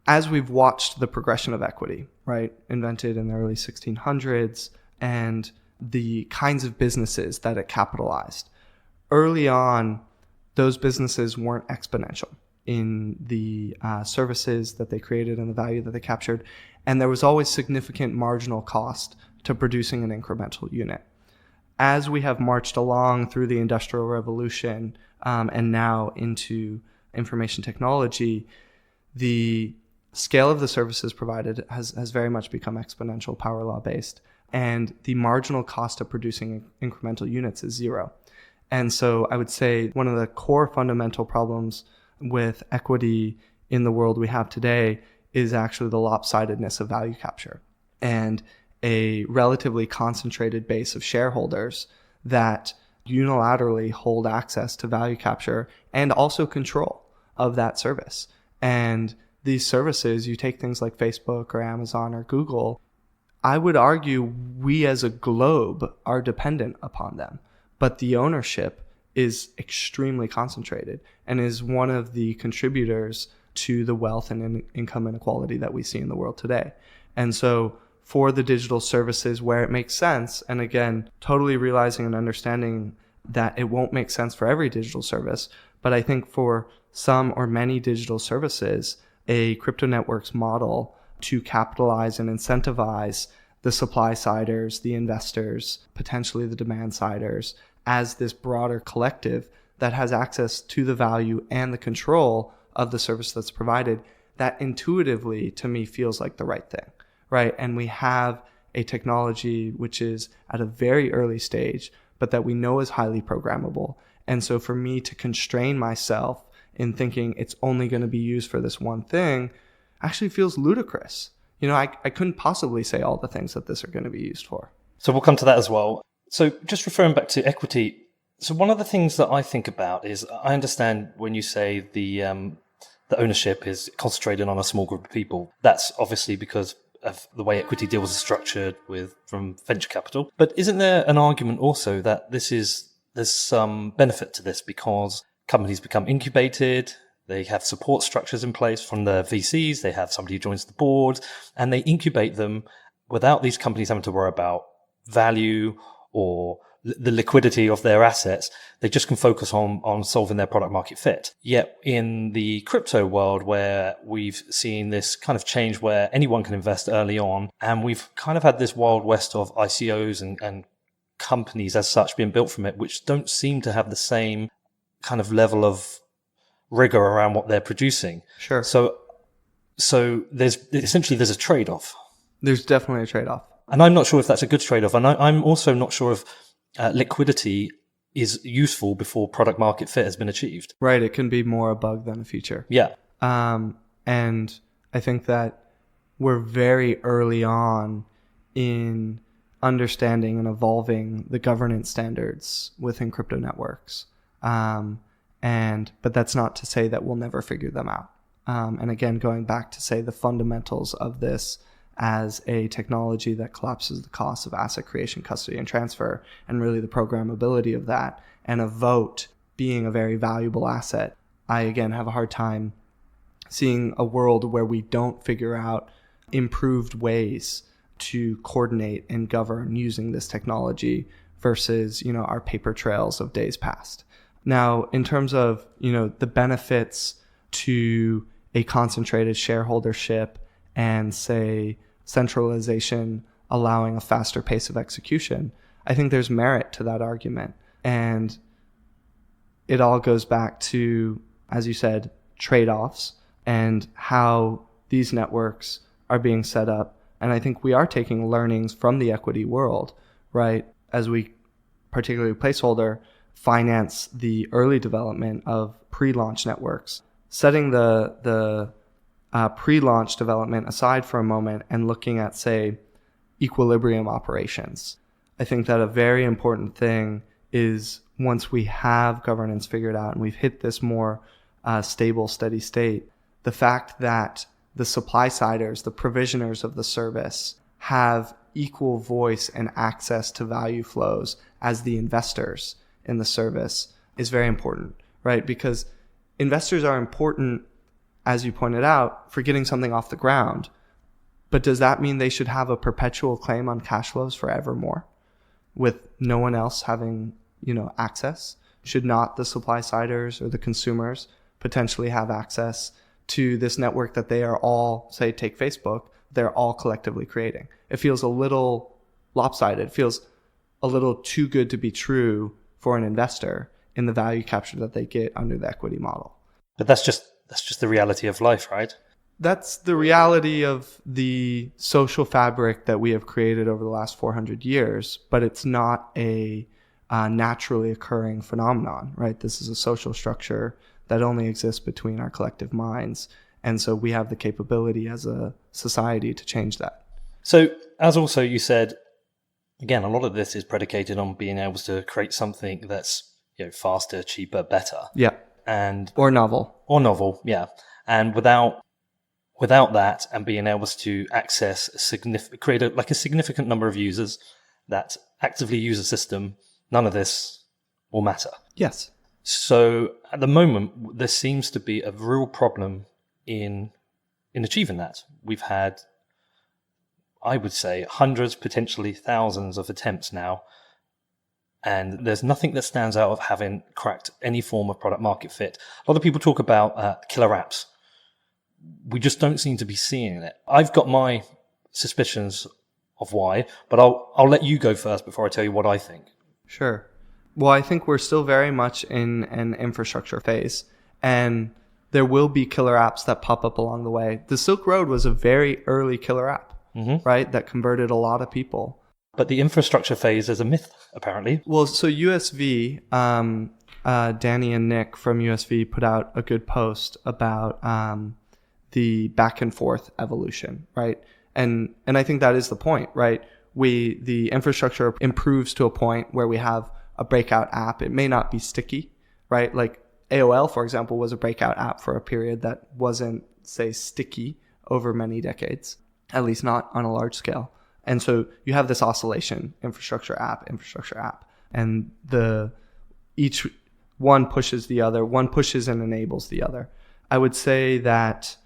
as we've watched the progression of equity, right, invented in the early 1600s, and the kinds of businesses that it capitalized, early on, those businesses weren't exponential in the services that they created and the value that they captured. And there was always significant marginal cost to producing an incremental unit. As we have marched along through the Industrial Revolution and now into information technology, the scale of the services provided has very much become exponential, power law based, and the marginal cost of producing incremental units is zero. And so I would say one of the core fundamental problems with equity in the world we have today is actually the lopsidedness of value capture and a relatively concentrated base of shareholders that unilaterally hold access to value capture and also control of that service. And these services, you take things like Facebook or Amazon or Google, I would argue we as a globe are dependent upon them, but the ownership is extremely concentrated and is one of the contributors to the wealth and income inequality that we see in the world today. And so for the digital services where it makes sense, and again, totally realizing and understanding that it won't make sense for every digital service, but I think for some or many digital services, a crypto networks model to capitalize and incentivize the supply siders, the investors, potentially the demand siders, as this broader collective that has access to the value and the control of the service that's provided, that intuitively to me feels like the right thing, right? And we have a technology which is at a very early stage, but that we know is highly programmable. And so for me to constrain myself in thinking it's only going to be used for this one thing actually feels ludicrous. I couldn't possibly say all the things that this are going to be used for.
So we'll come to that as well. So just referring back to equity, so one of the things that I think about is, I understand when you say the ownership is concentrated on a small group of people. That's obviously because of the way equity deals are structured from venture capital. But isn't there an argument also that there's some benefit to this because companies become incubated, they have support structures in place from the VCs, they have somebody who joins the board, and they incubate them without these companies having to worry about value or the liquidity of their assets. They just can focus on solving their product market fit. Yet in the crypto world, where we've seen this kind of change where anyone can invest early on, and we've kind of had this wild west of ICOs and companies as such being built from it, which don't seem to have the same kind of level of rigor around what they're producing.
Sure.
So there's a trade-off.
There's definitely a trade-off.
And I'm not sure if that's a good trade-off. And I'm also not sure if liquidity is useful before product market fit has been achieved.
Right. It can be more a bug than a feature.
Yeah.
And I think that we're very early on in understanding and evolving the governance standards within crypto networks. But that's not to say that we'll never figure them out. And again, going back to say the fundamentals of this as a technology that collapses the cost of asset creation, custody, and transfer, and really the programmability of that, and a vote being a very valuable asset. I, again, have a hard time seeing a world where we don't figure out improved ways to coordinate and govern using this technology versus, our paper trails of days past. Now, in terms of, the benefits to a concentrated shareholdership and, say, centralization allowing a faster pace of execution, I think there's merit to that argument. And it all goes back to, as you said, trade-offs and how these networks are being set up. And I think we are taking learnings from the equity world, right? As we, particularly Placeholder, finance the early development of pre-launch networks. Setting the pre-launch development aside for a moment and looking at, say, equilibrium operations. I think that a very important thing is once we have governance figured out and we've hit this more stable, steady state, the fact that the supply-siders, the provisioners of the service, have equal voice and access to value flows as the investors in the service is very important, right? Because investors are important, as you pointed out, for getting something off the ground. But does that mean they should have a perpetual claim on cash flows forevermore with no one else having, access? Should not the supply-siders or the consumers potentially have access to this network that they are all, say, take Facebook, they're all collectively creating? It feels a little lopsided. It feels a little too good to be true for an investor in the value capture that they get under the equity model.
But that's just the reality of life, right?
That's the reality of the social fabric that we have created over the last 400 years, but it's not a naturally occurring phenomenon, right? This is a social structure that only exists between our collective minds. And so we have the capability as a society to change that.
So as also you said, again, a lot of this is predicated on being able to create something that's faster, cheaper, better.
Yeah. Or novel. Yeah. And without
that and being able to access create a significant number of users that actively use a system, none of this will matter.
Yes.
So at the moment, there seems to be a real problem in achieving that. We've had, I would say, hundreds, potentially thousands of attempts now. And there's nothing that stands out of having cracked any form of product market fit. A lot of people talk about killer apps. We just don't seem to be seeing it. I've got my suspicions of why, but I'll let you go first before I tell you what I think.
Sure. Well, I think we're still very much in an infrastructure phase. And there will be killer apps that pop up along the way. The Silk Road was a very early killer app, right? That converted a lot of people.
But the infrastructure phase is a myth, apparently.
Well, so USV, Danny and Nick from USV put out a good post about the back and forth evolution, right? And I think that is the point, right? The infrastructure improves to a point where we have a breakout app. It may not be sticky, right? Like AOL, for example, was a breakout app for a period that wasn't, say, sticky over many decades, at least not on a large scale. And so you have this oscillation, infrastructure app, and each one pushes the other, one pushes and enables the other. I would say that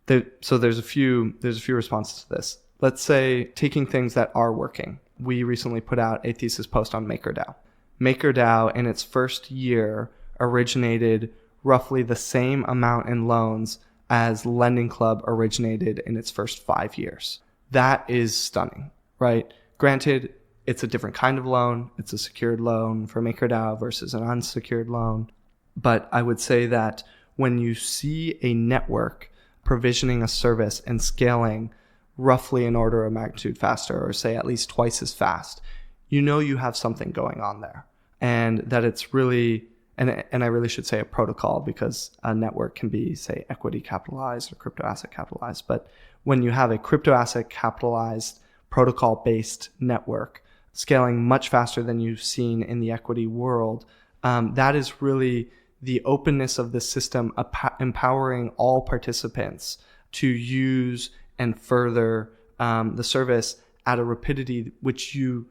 there's a few responses to this. Let's say taking things that are working. We recently put out a thesis post on MakerDAO. MakerDAO in its first year originated roughly the same amount in loans as Lending Club originated in its first 5 years. That is stunning, right? Granted, it's a different kind of loan. It's a secured loan for MakerDAO versus an unsecured loan. But I would say that when you see a network provisioning a service and scaling roughly an order of magnitude faster, or say at least twice as fast, you know you have something going on there. And that it's really, and I really should say a protocol, because a network can be, say, equity capitalized or crypto asset capitalized. But when you have a crypto asset capitalized protocol-based network scaling much faster than you've seen in the equity world, that is really the openness of the system, empowering all participants to use and further the service at a rapidity which you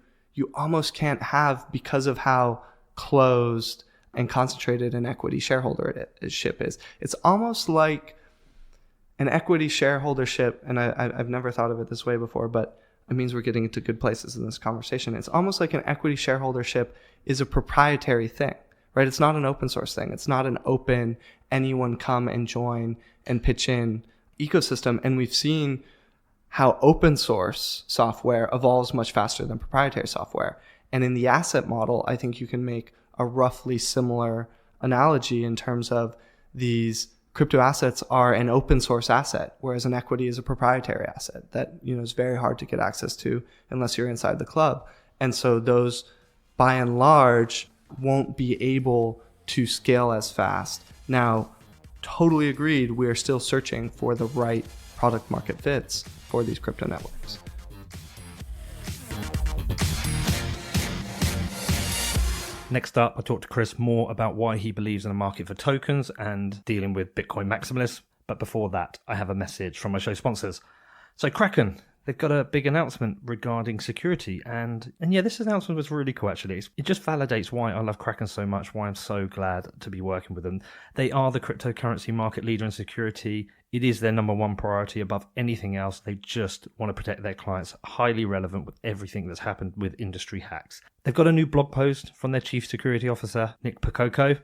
almost can't have because of how closed and concentrated an equity shareholdership is. It's almost like an equity shareholdership, and I've never thought of it this way before, but it means we're getting into good places in this conversation. It's almost like an equity shareholdership is a proprietary thing, right? It's not an open source thing. It's not an open, anyone come and join and pitch in ecosystem. And we've seen how open source software evolves much faster than proprietary software. And in the asset model, I think you can make a roughly similar analogy in terms of these crypto assets are an open source asset, whereas an equity is a proprietary asset that, is very hard to get access to unless you're inside the club. And so those, by and large, won't be able to scale as fast. Now, totally agreed, we are still searching for the right product market fits for these crypto networks.
Next up, I talked to Chris more about why he believes in a market for tokens and dealing with Bitcoin maximalists. But before that, I have a message from my show sponsors. So Kraken, they've got a big announcement regarding security. And yeah, this announcement was really cool, actually. It just validates why I love Kraken so much, why I'm so glad to be working with them. They are the cryptocurrency market leader in security. It is their number one priority above anything else. They just want to protect their clients, highly relevant with everything that's happened with industry hacks. They've got a new blog post from their chief security officer, Nick Pokoko.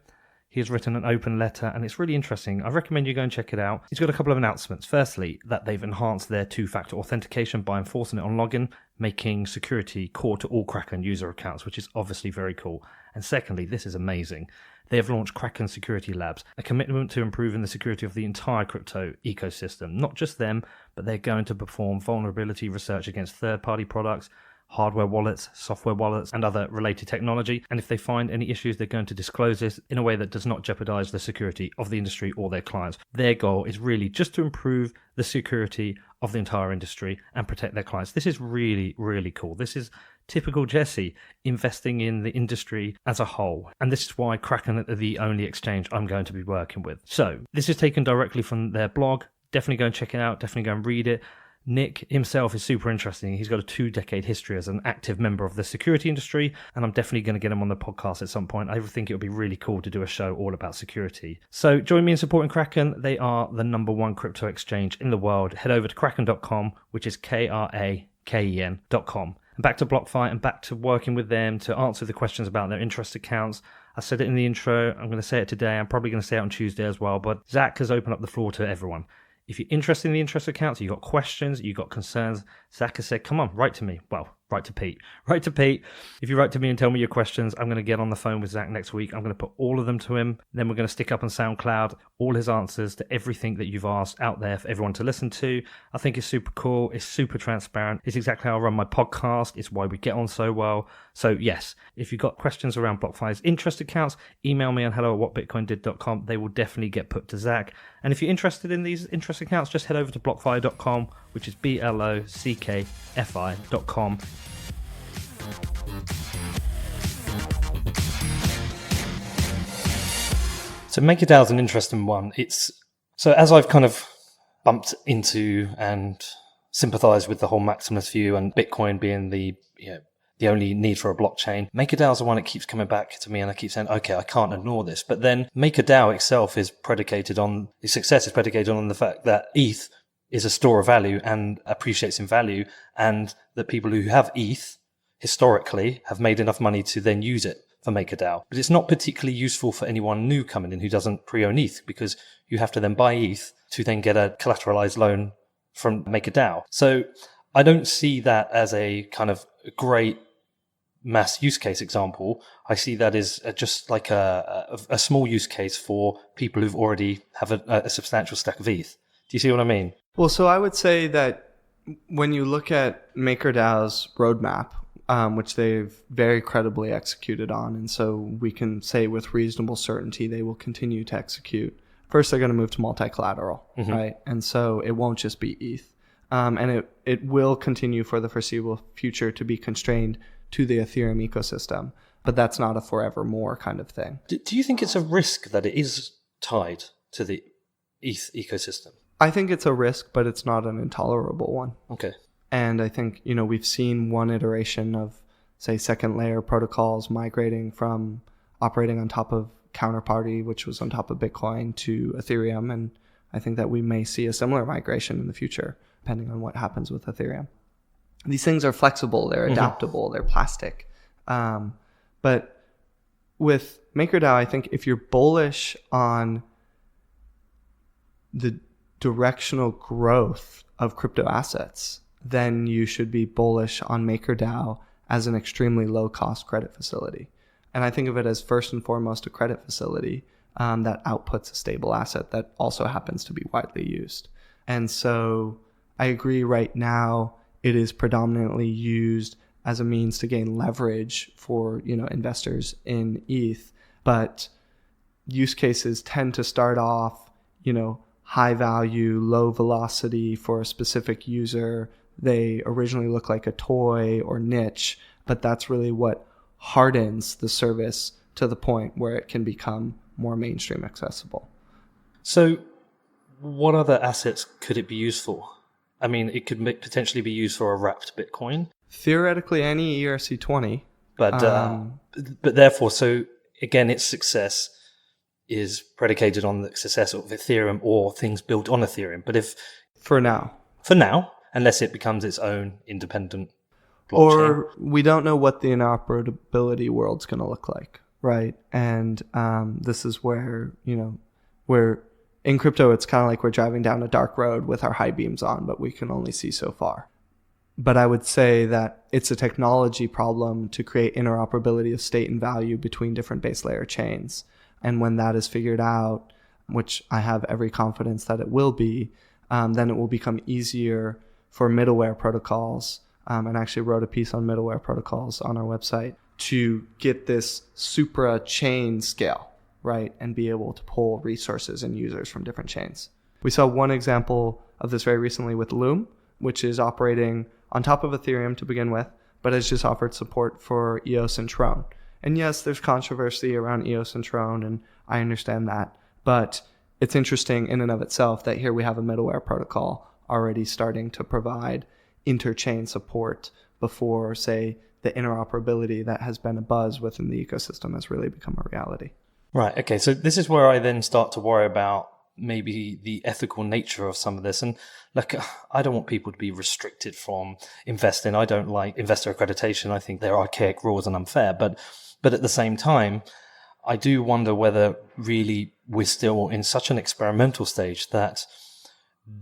He has written an open letter, and it's really interesting. I recommend you go and check it out. He's got a couple of announcements. Firstly, that they've enhanced their two-factor authentication by enforcing it on login, making security core to all Kraken user accounts, which is obviously very cool. And secondly, this is amazing. They have launched Kraken Security Labs, a commitment to improving the security of the entire crypto ecosystem. Not just them, but they're going to perform vulnerability research against third-party products, hardware wallets, software wallets, and other related technology. And if they find any issues, they're going to disclose this in a way that does not jeopardize the security of the industry or their clients. Their goal is really just to improve the security of the entire industry and protect their clients. This is really, really cool. This is typical Jesse investing in the industry as a whole. And this is why Kraken are the only exchange I'm going to be working with. So this is taken directly from their blog. Definitely go and check it out. Definitely go and read it. Nick himself is super interesting. He's got a 2-decade history as an active member of the security industry, and I'm definitely going to get him on the podcast at some point. I think it would be really cool to do a show all about security. So join me in supporting Kraken. They are the number one crypto exchange in the world. Head over to kraken.com, which is kraken.com. And back to BlockFi and back to working with them to answer the questions about their interest accounts. I said it in the intro. I'm going to say it today. I'm probably going to say it on Tuesday as well, but Zach has opened up the floor to everyone. If you're interested in the interest accounts, you've got questions, you've got concerns, Zach has said, come on, write to me. Well, Write to Pete. Write to Pete. If you write to me and tell me your questions, I'm going to get on the phone with Zach next week. I'm going to put all of them to him. Then we're going to stick up on SoundCloud all his answers to everything that you've asked out there for everyone to listen to. I think it's super cool. It's super transparent. It's exactly how I run my podcast. It's why we get on so well. So yes, if you've got questions around BlockFi's interest accounts, email me on hello@whatbitcoindid.com. They will definitely get put to Zach. And if you're interested in these interest accounts, just head over to blockfi.com, which is blockfi.com. So MakerDAO is an interesting one. So as I've kind of bumped into and sympathized with the whole maximalist view and Bitcoin being the only need for a blockchain, MakerDAO is the one that keeps coming back to me, and I keep saying, okay, I can't ignore this. But then MakerDAO itself its success is predicated on the fact that ETH is a store of value and appreciates in value, and that people who have ETH historically have made enough money to then use it for MakerDAO. But it's not particularly useful for anyone new coming in who doesn't pre-own ETH, because you have to then buy ETH to then get a collateralized loan from MakerDAO. So I don't see that as a kind of great mass use case example. I see that as just like a small use case for people who've already have a substantial stack of ETH. Do you see what I mean?
Well, so I would say that when you look at MakerDAO's roadmap, which they've very credibly executed on, and so we can say with reasonable certainty they will continue to execute. First, they're going to move to multi-collateral, right? And so it won't just be ETH. And it will continue for the foreseeable future to be constrained to the Ethereum ecosystem. But that's not a forevermore kind of thing.
Do you think it's a risk that it is tied to the ETH ecosystem?
I think it's a risk, but it's not an intolerable one.
Okay.
And I think, we've seen one iteration of, say, second layer protocols migrating from operating on top of Counterparty, which was on top of Bitcoin, to Ethereum. And I think that we may see a similar migration in the future, depending on what happens with Ethereum. These things are flexible, they're adaptable, they're plastic. But with MakerDAO, I think if you're bullish on the directional growth of crypto assets, then you should be bullish on MakerDAO as an extremely low-cost credit facility. And I think of it as first and foremost a credit facility that outputs a stable asset that also happens to be widely used. And so I agree right now it is predominantly used as a means to gain leverage for investors in ETH, but use cases tend to start off high value, low velocity for a specific user. They originally look like a toy or niche, but that's really what hardens the service to the point where it can become more mainstream accessible.
So what other assets could it be used for? I mean, it could potentially be used for a wrapped Bitcoin.
Theoretically, any ERC20.
But therefore, so again, its success is predicated on the success of Ethereum or things built on Ethereum. But if
For now,
unless it becomes its own independent blockchain.
Or we don't know what the interoperability world's going to look like, right? And this is where, where in crypto, it's kind of like we're driving down a dark road with our high beams on, but we can only see so far. But I would say that it's a technology problem to create interoperability of state and value between different base layer chains. And when that is figured out, which I have every confidence that it will be, then it will become easier for middleware protocols, and I actually wrote a piece on middleware protocols on our website, to get this supra chain scale, right, and be able to pull resources and users from different chains. We saw one example of this very recently with Loom, which is operating on top of Ethereum to begin with, but has just offered support for EOS and Tron. And yes, there's controversy around EOS and Tron, and I understand that, but it's interesting in and of itself that here we have a middleware protocol already starting to provide interchain support before, say, the interoperability that has been a buzz within the ecosystem has really become a reality.
Right. Okay. So this is where I then start to worry about maybe the ethical nature of some of this. And like, I don't want people to be restricted from investing. I don't like investor accreditation. I think they're archaic rules and unfair. But at the same time, I do wonder whether really we're still in such an experimental stage that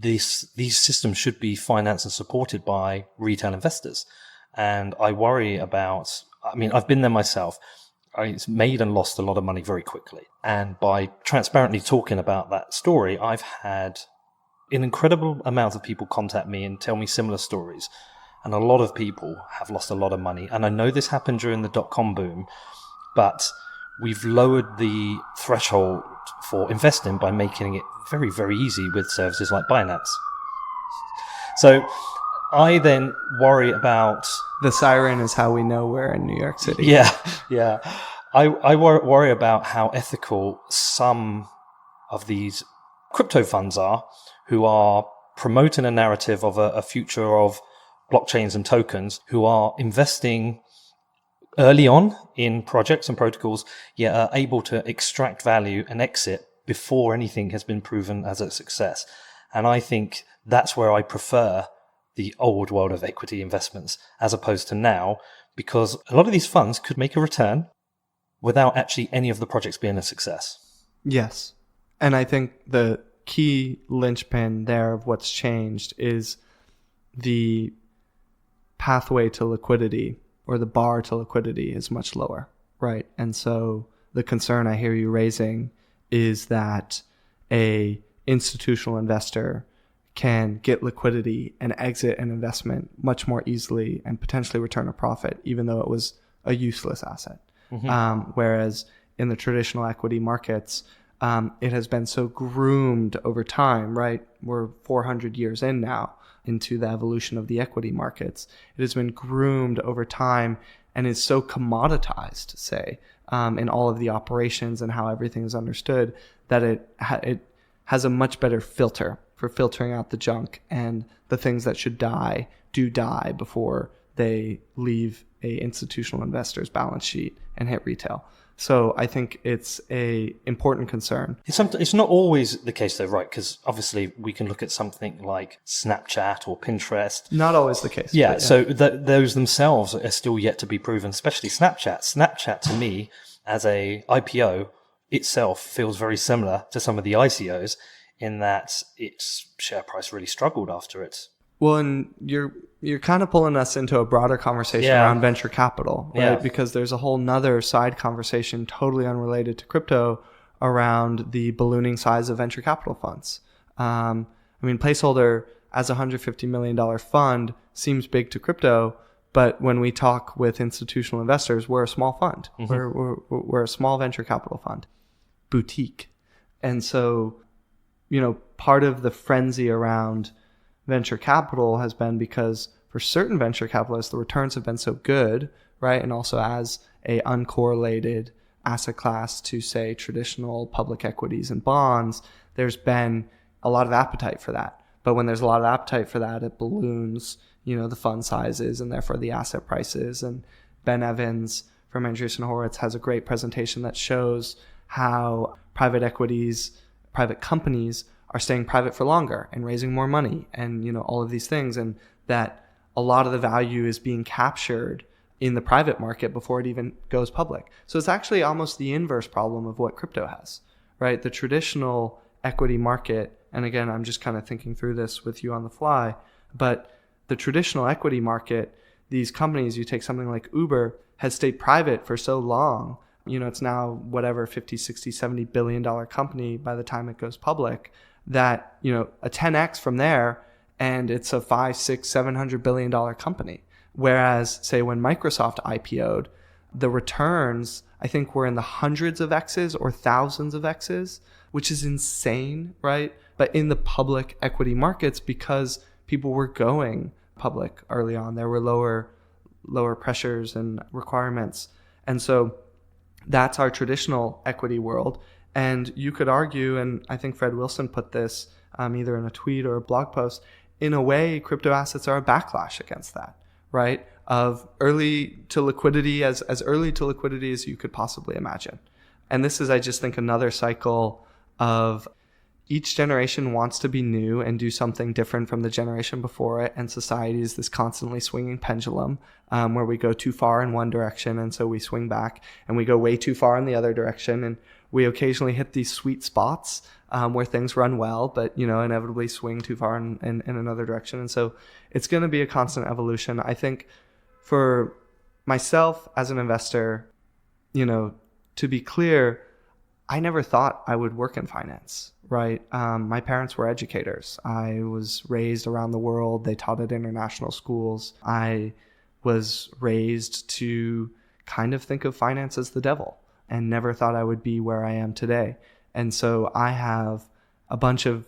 these systems should be financed and supported by retail investors. And I worry about, I've been there myself. I made and lost a lot of money very quickly. And by transparently talking about that story, I've had an incredible amount of people contact me and tell me similar stories. And a lot of people have lost a lot of money. And I know this happened during the dot-com boom, but we've lowered the threshold for investing by making it very, very easy with services like Binance. So I then worry about...
The siren is how we know we're in New York City.
Yeah. I worry about how ethical some of these crypto funds are, who are promoting a narrative of a future of blockchains and tokens, who are investing early on in projects and protocols, yet are able to extract value and exit before anything has been proven as a success. And I think that's where I prefer the old world of equity investments as opposed to now, because a lot of these funds could make a return without actually any of the projects being a success.
Yes. And I think the key linchpin there of what's changed is the pathway to liquidity, or the bar to liquidity, is much lower, right? And so the concern I hear you raising is that a institutional investor can get liquidity and exit an investment much more easily and potentially return a profit, even though it was a useless asset. Whereas in the traditional equity markets, it has been so groomed over time, right? We're 400 years in now into the evolution of the equity markets. It has been groomed over time and is so commoditized, say, in all of the operations and how everything is understood, that it has a much better filter for filtering out the junk, and the things that should die do die before they leave a institutional investor's balance sheet and hit retail. So I think it's a important concern.
It's not always the case though, right? Because obviously we can look at something like Snapchat or Pinterest.
Not always the case.
Yeah, so those themselves are still yet to be proven, especially Snapchat. Snapchat, to me, as a IPO itself, feels very similar to some of the ICOs in that its share price really struggled after it.
Well, and you're kind of pulling us into a broader conversation around venture capital, right?
Yeah.
Because there's a whole nother side conversation totally unrelated to crypto around the ballooning size of venture capital funds. Placeholder as a $150 million fund seems big to crypto, but when we talk with institutional investors, we're a small fund. We're a small venture capital fund, boutique. And so, part of the frenzy around venture capital has been because for certain venture capitalists, the returns have been so good, right? And also as a uncorrelated asset class to, say, traditional public equities and bonds, there's been a lot of appetite for that. But when there's a lot of appetite for that, it balloons, the fund sizes and therefore the asset prices. And Ben Evans from Andreessen Horowitz has a great presentation that shows how private companies are staying private for longer and raising more money and, all of these things, and that a lot of the value is being captured in the private market before it even goes public. So it's actually almost the inverse problem of what crypto has, right? The traditional equity market, and again, I'm just kind of thinking through this with you on the fly, but the traditional equity market, these companies, you take something like Uber, has stayed private for so long. It's now whatever, 50, 60, $70 billion company by the time it goes public, that, a 10x from there, and it's a 5, 6, $700 billion company. Whereas, say, when Microsoft IPO'd, the returns, I think, were in the hundreds of X's or thousands of X's, which is insane, right? But in the public equity markets, because people were going public early on, there were lower pressures and requirements. And so that's our traditional equity world. And you could argue, and I think Fred Wilson put this either in a tweet or a blog post, in a way, crypto assets are a backlash against that, right? Of early to liquidity, as early to liquidity as you could possibly imagine. And this is, I just think, another cycle of each generation wants to be new and do something different from the generation before it. And society is this constantly swinging pendulum where we go too far in one direction, and so we swing back, and we go way too far in the other direction. And we occasionally hit these sweet spots where things run well, but, inevitably swing too far in another direction. And so it's going to be a constant evolution. I think for myself as an investor, to be clear, I never thought I would work in finance, right? My parents were educators. I was raised around the world. They taught at international schools. I was raised to kind of think of finance as the devil and never thought I would be where I am today. And so I have a bunch of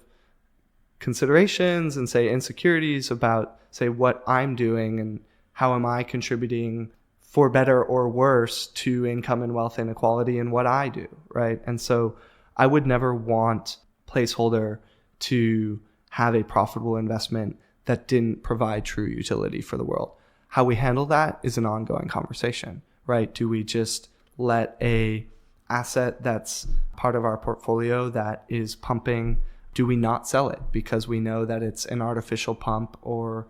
considerations and insecurities about what I'm doing and how am I contributing for better or worse to income and wealth inequality in what I do, right? And so I would never want Placeholder to have a profitable investment that didn't provide true utility for the world. How we handle that is an ongoing conversation, right? Do we just let a asset that's part of our portfolio that is pumping, do we not sell it because we know that it's an artificial pump or,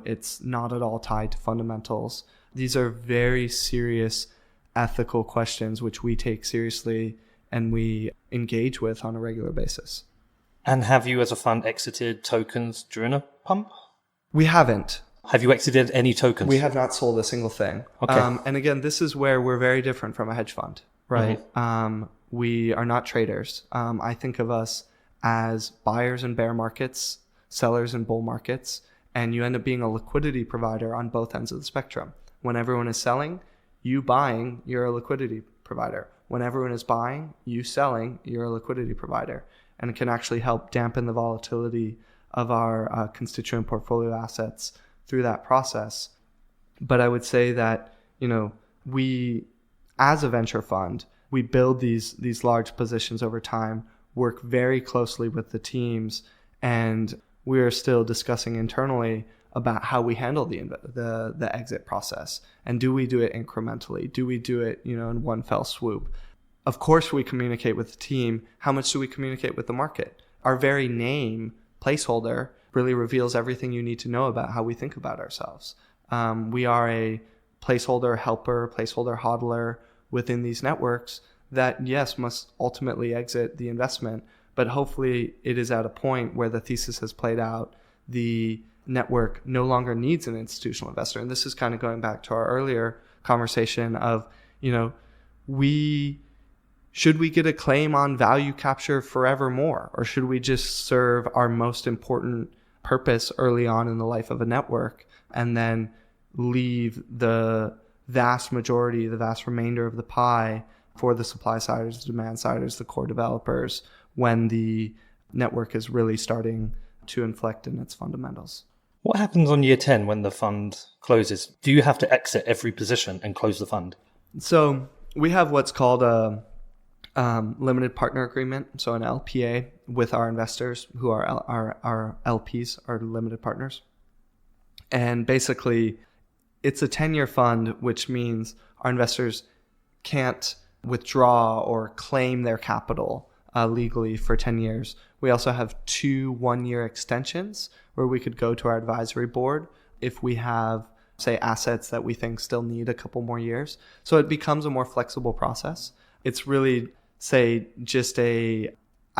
it's not at all tied to fundamentals? These are very serious ethical questions which we take seriously and we engage with on a regular basis.
And have you as a fund exited tokens during a pump?
We haven't.
Have you exited any tokens?
We have not sold a single thing.
Okay.
And again, this is where we're very different from a hedge fund, right? Mm-hmm. We are not traders. I think of us as buyers in bear markets, sellers in bull markets, and you end up being a liquidity provider on both ends of the spectrum. When everyone is selling, you buying, you're a liquidity provider. When everyone is buying, you selling, you're a liquidity provider. And it can actually help dampen the volatility of our constituent portfolio assets through that process. But I would say that, we, as a venture fund, we build these large positions over time, work very closely with the teams, and we're still discussing internally about how we handle the exit process. And do we do it incrementally? Do we do it, in one fell swoop? Of course, we communicate with the team. How much do we communicate with the market? Our very name, Placeholder, really reveals everything you need to know about how we think about ourselves. We are a placeholder helper, placeholder hodler within these networks that, yes, must ultimately exit the investment, but hopefully it is at a point where the thesis has played out. The network no longer needs an institutional investor. And this is kind of going back to our earlier conversation of, should we get a claim on value capture forevermore? Or should we just serve our most important purpose early on in the life of a network and then leave the vast majority, the vast remainder of the pie for the supply siders, the demand siders, the core developers, when the network is really starting to inflect in its fundamentals?
What happens on year 10 when the fund closes? Do you have to exit every position and close the fund?
So we have what's called a limited partner agreement, so an LPA with our investors who are our LPs, our limited partners. And basically, it's a 10-year fund, which means our investors can't withdraw or claim their capital legally for 10 years. We also have 2 one-year extensions where we could go to our advisory board if we have, say, assets that we think still need a couple more years. So it becomes a more flexible process. It's really, I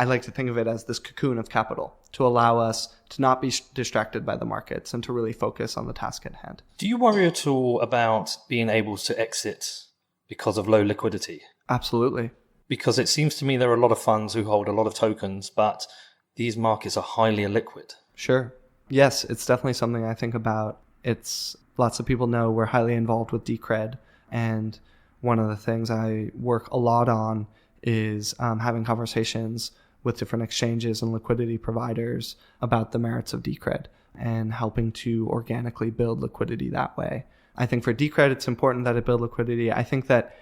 like to think of it as this cocoon of capital to allow us to not be distracted by the markets and to really focus on the task at hand.
Do you worry at all about being able to exit because of low liquidity?
Absolutely.
Because it seems to me there are a lot of funds who hold a lot of tokens, but these markets are highly illiquid.
Sure. Yes, it's definitely something I think about. It's lots of people know we're highly involved with Decred, and one of the things I work a lot on is having conversations with different exchanges and liquidity providers about the merits of Decred and helping to organically build liquidity that way. I think for Decred, it's important that it build liquidity. I think that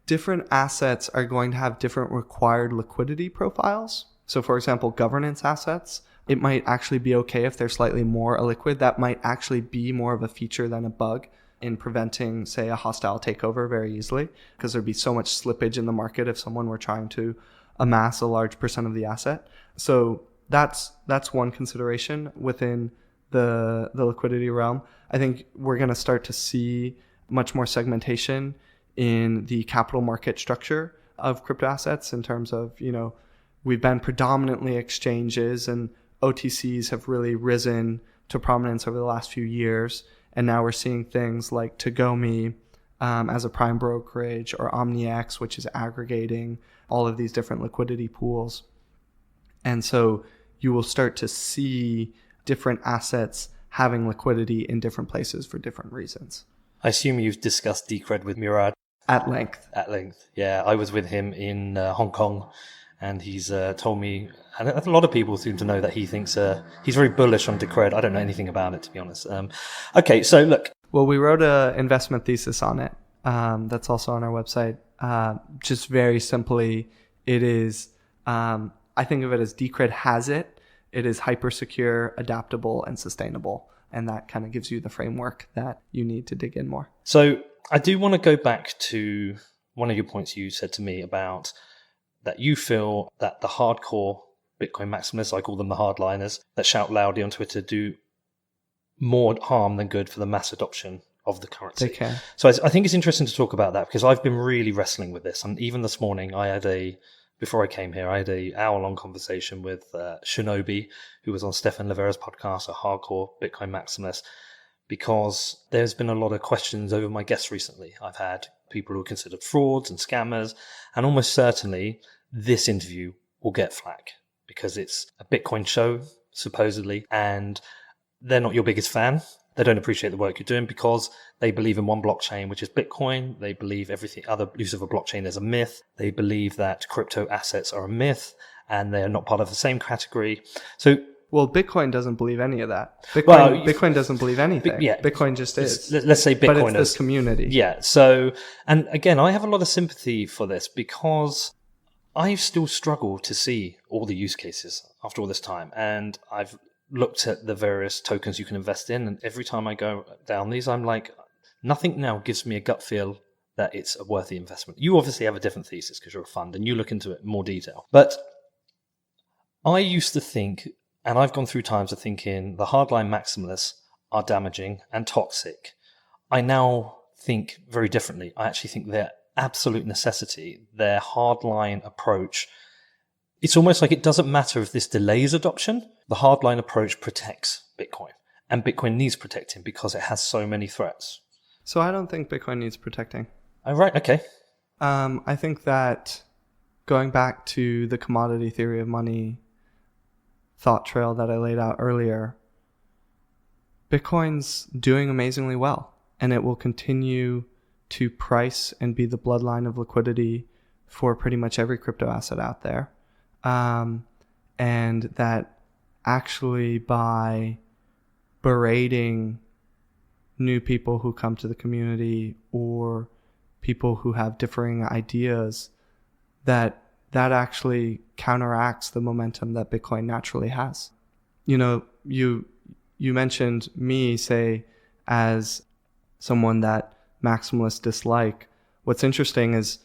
different assets are going to have different required liquidity profiles. So for example, governance assets, it might actually be okay if they're slightly more illiquid. That might actually be more of a feature than a bug in preventing, say, a hostile takeover very easily, because there'd be so much slippage in the market if someone were trying to amass a large percent of the asset. So that's one consideration within the liquidity realm. I think we're going to start to see much more segmentation in the capital market structure of crypto assets in terms of, we've been predominantly exchanges and OTCs have really risen to prominence over the last few years. And now we're seeing things like Tagomi as a prime brokerage, or OmniX, which is aggregating all of these different liquidity pools. And so you will start to see different assets having liquidity in different places for different reasons.
I assume you've discussed Decred with Murad.
At length.
At length, yeah. I was with him in Hong Kong, and he's told me, and a lot of people seem to know that he thinks he's very bullish on Decred. I don't know anything about it, to be honest. Okay, so look.
Well, we wrote an investment thesis on it. That's also on our website. Just very simply, it is, I think of it as Decred has it. It is hyper secure, adaptable, and sustainable. And that kind of gives you the framework that you need to dig in more.
So I do want to go back to one of your points you said to me about that you feel that the hardcore Bitcoin maximalists, I call them the hardliners, that shout loudly on Twitter do more harm than good for the mass adoption of the currency.
They can.
So I think it's interesting to talk about that, because I've been really wrestling with this. And even this morning, before I came here, I had an hour-long conversation with Shinobi, who was on Stefan Livera's podcast, a hardcore Bitcoin maximalist, because there's been a lot of questions over my guests recently. I've had people who are considered frauds and scammers, and almost certainly this interview will get flack because it's a Bitcoin show, supposedly, and they're not your biggest fan. They don't appreciate the work you're doing because they believe in one blockchain, which is Bitcoin. They believe everything other use of a blockchain is a myth. They believe that crypto assets are a myth and they are not part of the same category. So,
well, Bitcoin doesn't believe any of that. Bitcoin doesn't believe anything. Bitcoin just is.
Let's say Bitcoiners.
But it's this community.
Yeah. So, and again, I have a lot of sympathy for this because I still struggle to see all the use cases after all this time. And I've looked at the various tokens you can invest in, and every time I go down these, I'm like, nothing now gives me a gut feel that it's a worthy investment. You obviously have a different thesis because you're a fund and you look into it in more detail. But I used to think, and I've gone through times of thinking the hardline maximalists are damaging and toxic. I now think very differently. I actually think their absolute necessity, their hardline approach, it's almost like it doesn't matter if this delays adoption. The hardline approach protects Bitcoin, and Bitcoin needs protecting because it has so many threats.
So I don't think Bitcoin needs protecting.
Oh, right. Okay.
I think that going back to the commodity theory of money thought trail that I laid out earlier, Bitcoin's doing amazingly well, and it will continue to price and be the bloodline of liquidity for pretty much every crypto asset out there. And that actually by berating new people who come to the community or people who have differing ideas, that actually counteracts the momentum that Bitcoin naturally has. You know, you mentioned me, say, as someone that maximalists dislike. What's interesting is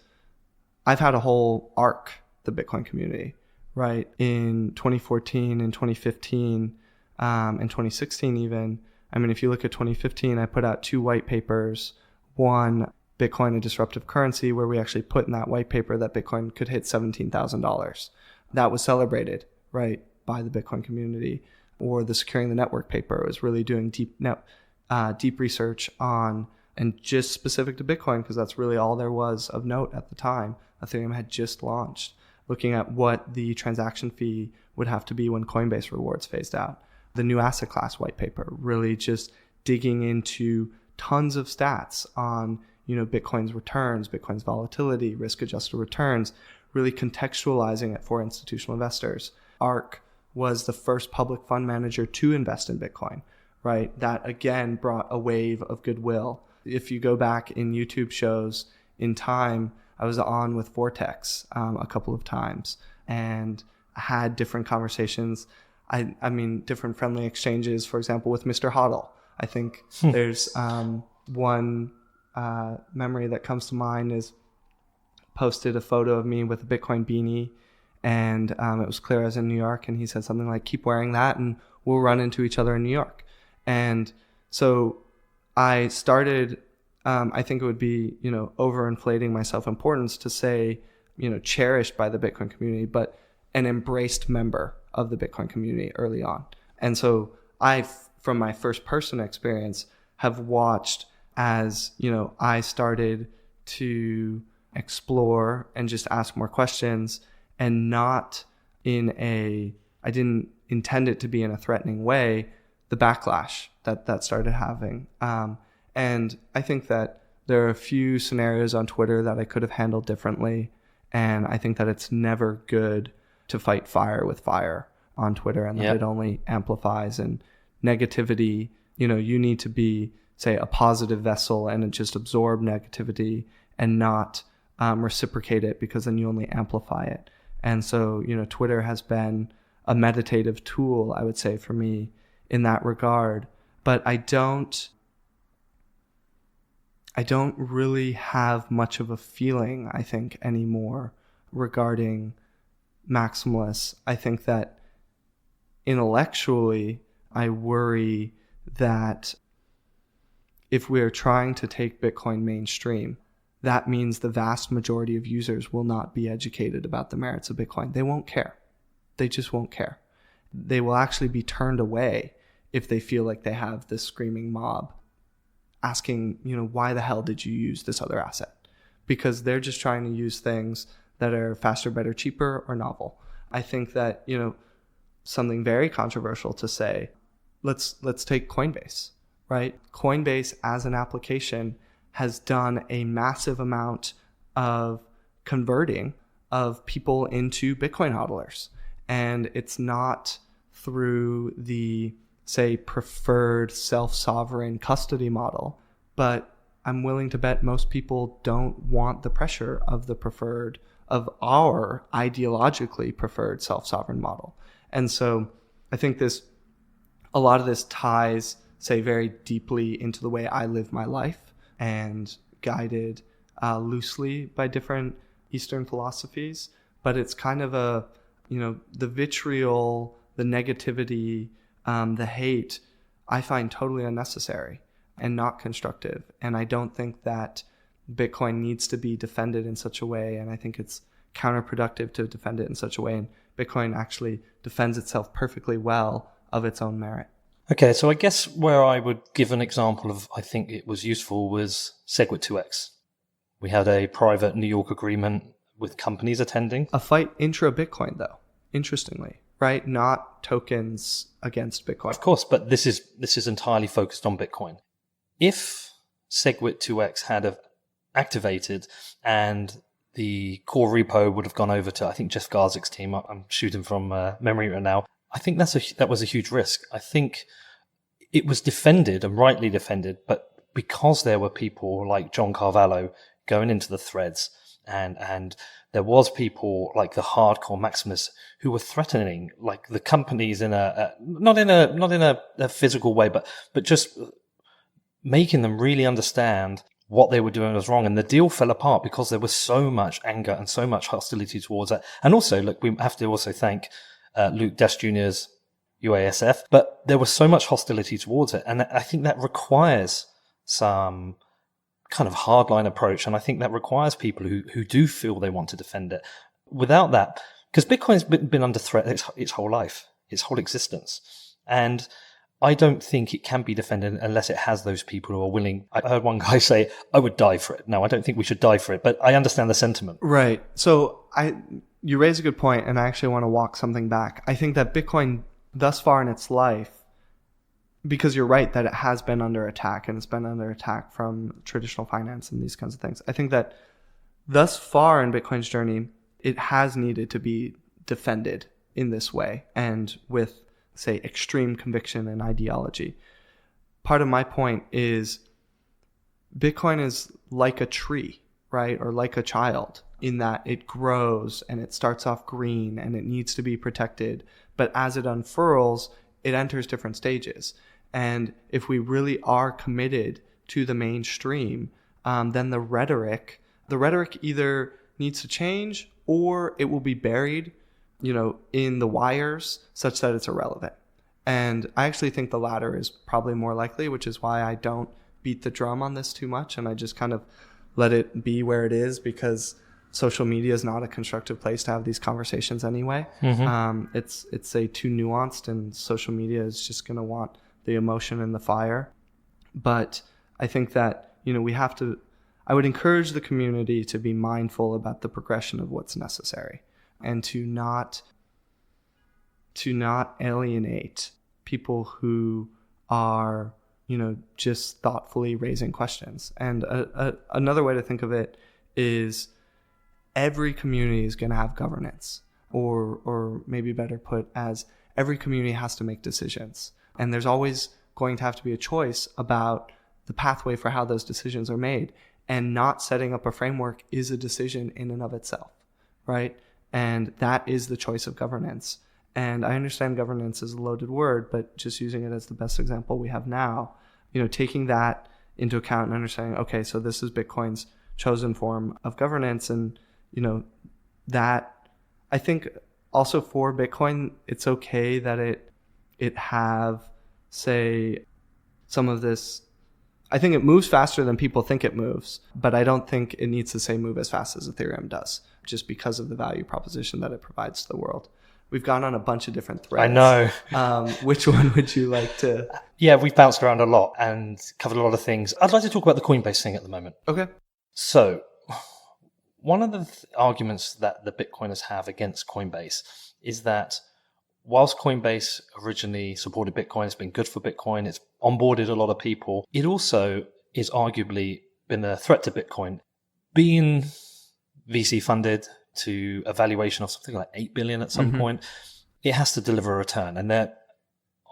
I've had a whole arc, the Bitcoin community, right? In 2014 and 2015 and 2016 even. I mean, if you look at 2015, I put out 2 white papers. One, Bitcoin, a disruptive currency, where we actually put in that white paper that Bitcoin could hit $17,000. That was celebrated, right, by the Bitcoin community. Or the Securing the Network paper was really doing deep research on, and just specific to Bitcoin, because that's really all there was of note at the time. Ethereum had just launched, looking at what the transaction fee would have to be when Coinbase rewards phased out. The new asset class white paper, really just digging into tons of stats on, Bitcoin's returns, Bitcoin's volatility, risk-adjusted returns, really contextualizing it for institutional investors. ARK was the first public fund manager to invest in Bitcoin, right? That again brought a wave of goodwill. If you go back in YouTube shows in time, I was on with Vortex a couple of times and had different conversations. I mean, different friendly exchanges, for example, with Mr. Hodl. I think there's one memory that comes to mind is posted a photo of me with a Bitcoin beanie, and it was clear I was in New York, and he said something like, keep wearing that and we'll run into each other in New York. And so I started, I think it would be, overinflating my self-importance to say, cherished by the Bitcoin community, but an embraced member of the Bitcoin community early on. And so from my first person experience, have watched as, I started to explore and just ask more questions, and not I didn't intend it to be in a threatening way, the backlash that started having. And I think that there are a few scenarios on Twitter that I could have handled differently. And I think that it's never good to fight fire with fire on Twitter, and that it only amplifies. And negativity, you need to be, say, a positive vessel and just absorb negativity and not reciprocate it, because then you only amplify it. And so, Twitter has been a meditative tool, I would say, for me in that regard. But I don't really have much of a feeling, I think, anymore regarding maximalists. I think that intellectually, I worry that if we're trying to take Bitcoin mainstream, that means the vast majority of users will not be educated about the merits of Bitcoin. They won't care. They just won't care. They will actually be turned away if they feel like they have this screaming mob asking, why the hell did you use this other asset? Because they're just trying to use things that are faster, better, cheaper, or novel. I think that, something very controversial to say, let's take Coinbase, right? Coinbase as an application has done a massive amount of converting of people into Bitcoin hodlers. And it's not through the, say, preferred self-sovereign custody model, but I'm willing to bet most people don't want the pressure of of our ideologically preferred self-sovereign model. And so I think a lot of this ties, say, very deeply into the way I live my life, and guided loosely by different Eastern philosophies. But it's kind of the vitriol, the negativity, the hate, I find totally unnecessary and not constructive. And I don't think that Bitcoin needs to be defended in such a way. And I think it's counterproductive to defend it in such a way. And Bitcoin actually defends itself perfectly well of its own merit.
Okay, so I guess where I would give an example of, I think it was useful, was SegWit2x. We had a private New York agreement with companies attending.
A fight intra-Bitcoin, though, interestingly, right? Not tokens against Bitcoin.
Of course, but this is entirely focused on Bitcoin. If SegWit2x had have activated and the core repo would have gone over to, I think, Jeff Garczyk's team, I'm shooting from memory right now, I think that was a huge risk. I think it was defended, and rightly defended, but because there were people like John Carvalho going into the threads, and there was people like the hardcore maximalists who were threatening like the companies in not in a physical way, but just making them really understand what they were doing was wrong. And the deal fell apart because there was so much anger and so much hostility towards it. And also, look, we have to also thank Luke Dash Jr.'s UASF, but there was so much hostility towards it. And I think that requires some kind of hardline approach. And I think that requires people who do feel they want to defend it. Without that, because Bitcoin's been under threat its whole life, its whole existence. And I don't think it can be defended unless it has those people who are willing. I heard one guy say, I would die for it. No, I don't think we should die for it, but I understand the sentiment.
Right. So you raise a good point, and I actually want to walk something back. I think that Bitcoin thus far in its life, because you're right that it has been under attack, and it's been under attack from traditional finance and these kinds of things. I think that thus far in Bitcoin's journey, it has needed to be defended in this way, and with, say, extreme conviction and ideology. Part of my point is Bitcoin is like a tree, right? Or like a child, in that it grows and it starts off green and it needs to be protected. But as it unfurls, it enters different stages. And if we really are committed to the mainstream, then the rhetoric either needs to change or it will be buried, in the wires such that it's irrelevant. And I actually think the latter is probably more likely, which is why I don't beat the drum on this too much. And I just kind of let it be where it is, because social media is not a constructive place to have these conversations anyway. Mm-hmm. It's too nuanced, and social media is just going to want the emotion and the fire. But I think that, I would encourage the community to be mindful about the progression of what's necessary and to not alienate people who are, just thoughtfully raising questions. And another way to think of it is every community is going to have governance, or maybe better put as every community has to make decisions. And there's always going to have to be a choice about the pathway for how those decisions are made. And not setting up a framework is a decision in and of itself, right? And that is the choice of governance. And I understand governance is a loaded word, but just using it as the best example we have now, taking that into account and understanding, okay, so this is Bitcoin's chosen form of governance. And, that I think also for Bitcoin, it's okay that it have, say, some of this. I think it moves faster than people think it moves, but I don't think it needs to say move as fast as Ethereum does, just because of the value proposition that it provides to the world. We've gone on a bunch of different threads.
I know.
Which one would you like to?
Yeah, we've bounced around a lot and covered a lot of things. I'd like to talk about the Coinbase thing at the moment.
Okay.
So one of the arguments that the Bitcoiners have against Coinbase is that whilst Coinbase originally supported Bitcoin, it's been good for Bitcoin, it's onboarded a lot of people, it also is arguably been a threat to Bitcoin. Being VC funded to a valuation of something like 8 billion at some point, it has to deliver a return. And there,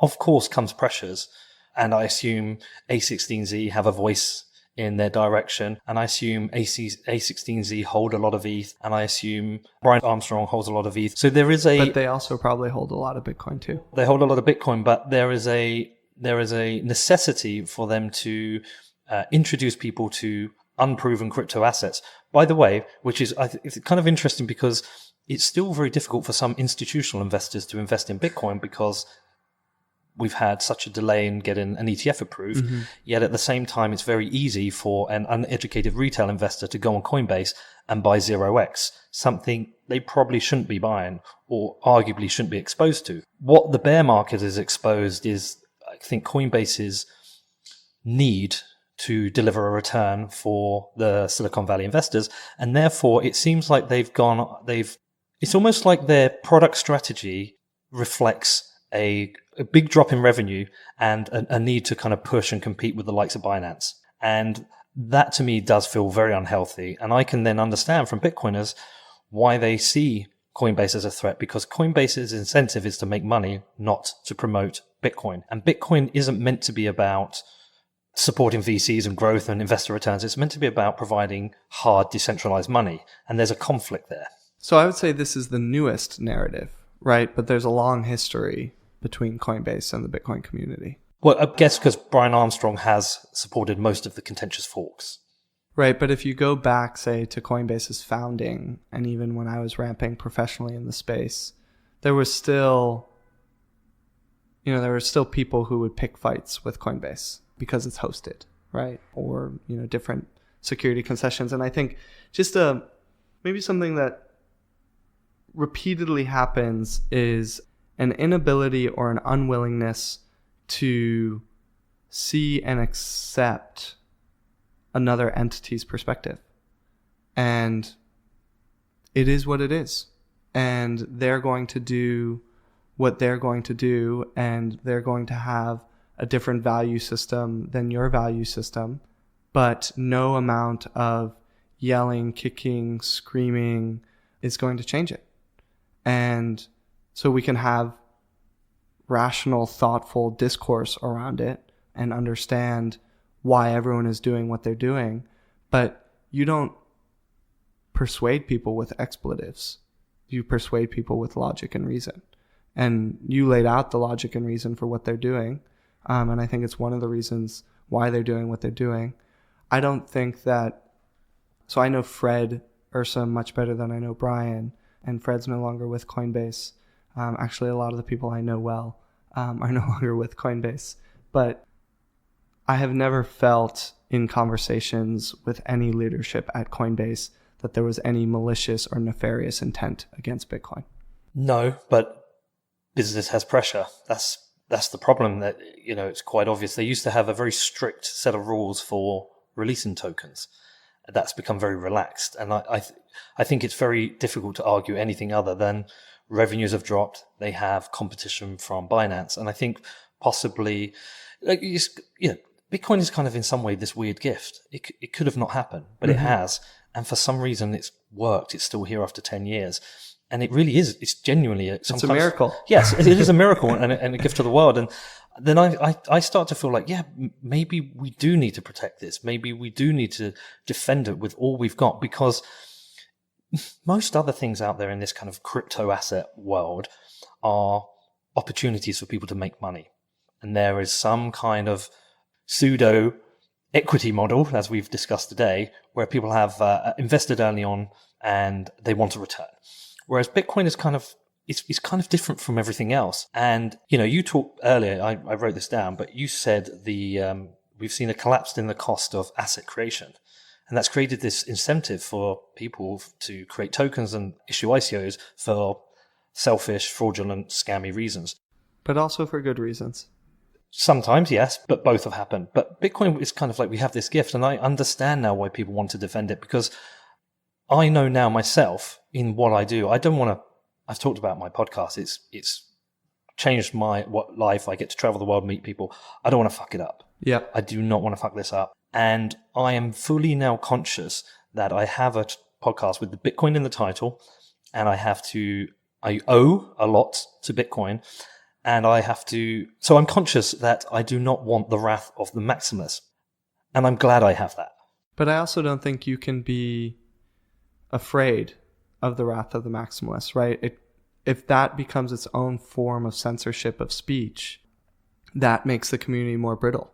of course, comes pressures. And I assume A16Z have a voice in their direction. And I assume A16Z hold a lot of ETH. And I assume Brian Armstrong holds a lot of ETH. So there is a...
But they also probably hold a lot of Bitcoin too.
They hold a lot of Bitcoin, but there is a necessity for them to introduce people to unproven crypto assets. By the way, which is it's kind of interesting because it's still very difficult for some institutional investors to invest in Bitcoin because we've had such a delay in getting an ETF approved. Yet at the same time, it's very easy for an uneducated retail investor to go on Coinbase and buy 0x, something they probably shouldn't be buying or arguably shouldn't be exposed to. What the bear market has exposed is, I think, Coinbase's need to deliver a return for the Silicon Valley investors. And therefore, it seems like it's almost like their product strategy reflects a big drop in revenue and a need to kind of push and compete with the likes of Binance. And that to me does feel very unhealthy. And I can then understand from Bitcoiners why they see Coinbase as a threat, because Coinbase's incentive is to make money, not to promote Bitcoin. And Bitcoin isn't meant to be about supporting VCs and growth and investor returns. It's meant to be about providing hard, decentralized money. And there's a conflict there.
So I would say this is the newest narrative, right? But there's a long history between Coinbase and the Bitcoin community.
Well, I guess because Brian Armstrong has supported most of the contentious forks.
Right, but if you go back, say, to Coinbase's founding, and even when I was ramping professionally in the space, there were still people who would pick fights with Coinbase because it's hosted, right? Or, different security concessions. And I think just maybe something that repeatedly happens is an inability or an unwillingness to see and accept another entity's perspective. And it is what it is. And they're going to do what they're going to do, and they're going to have a different value system than your value system. But no amount of yelling, kicking, screaming is going to change it. And so we can have rational, thoughtful discourse around it and understand why everyone is doing what they're doing. But you don't persuade people with expletives. You persuade people with logic and reason. And you laid out the logic and reason for what they're doing. And I think it's one of the reasons why they're doing what they're doing. I don't think that... So I know Fred Ursa much better than I know Brian. And Fred's no longer with Coinbase. Actually, a lot of the people I know well are no longer with Coinbase. But I have never felt in conversations with any leadership at Coinbase that there was any malicious or nefarious intent against Bitcoin.
No, but business has pressure. That's that's the problem, that, it's quite obvious. They used to have a very strict set of rules for releasing tokens. That's become very relaxed. And I think it's very difficult to argue anything other than revenues have dropped. They have competition from Binance. And I think possibly, Bitcoin is kind of in some way this weird gift. It could have not happened, but it has. And for some reason it's worked. It's still here after 10 years. And it really is. It's genuinely
it's a miracle.
Yes, it is a miracle and a gift to the world. And then I start to feel like, maybe we do need to protect this. Maybe we do need to defend it with all we've got, because most other things out there in this kind of crypto asset world are opportunities for people to make money. And there is some kind of pseudo equity model, as we've discussed today, where people have invested early on and they want a return. Whereas Bitcoin is kind of, it's kind of different from everything else. And, you talked earlier, I wrote this down, but you said we've seen a collapse in the cost of asset creation. And that's created this incentive for people to create tokens and issue ICOs for selfish, fraudulent, scammy reasons.
But also for good reasons.
Sometimes, yes, but both have happened. But Bitcoin is kind of like, we have this gift, and I understand now why people want to defend it, because I know now myself in what I do. I don't want to, I've talked about my podcast. It's changed my life. I get to travel the world, meet people. I don't want to fuck it up.
Yeah.
I do not want to fuck this up. And I am fully now conscious that I have a podcast with the Bitcoin in the title, and I owe a lot to Bitcoin, and so I'm conscious that I do not want the wrath of the maximalists. And I'm glad I have that.
But I also don't think you can be afraid of the wrath of the maximalists, right? If that becomes its own form of censorship of speech, that makes the community more brittle.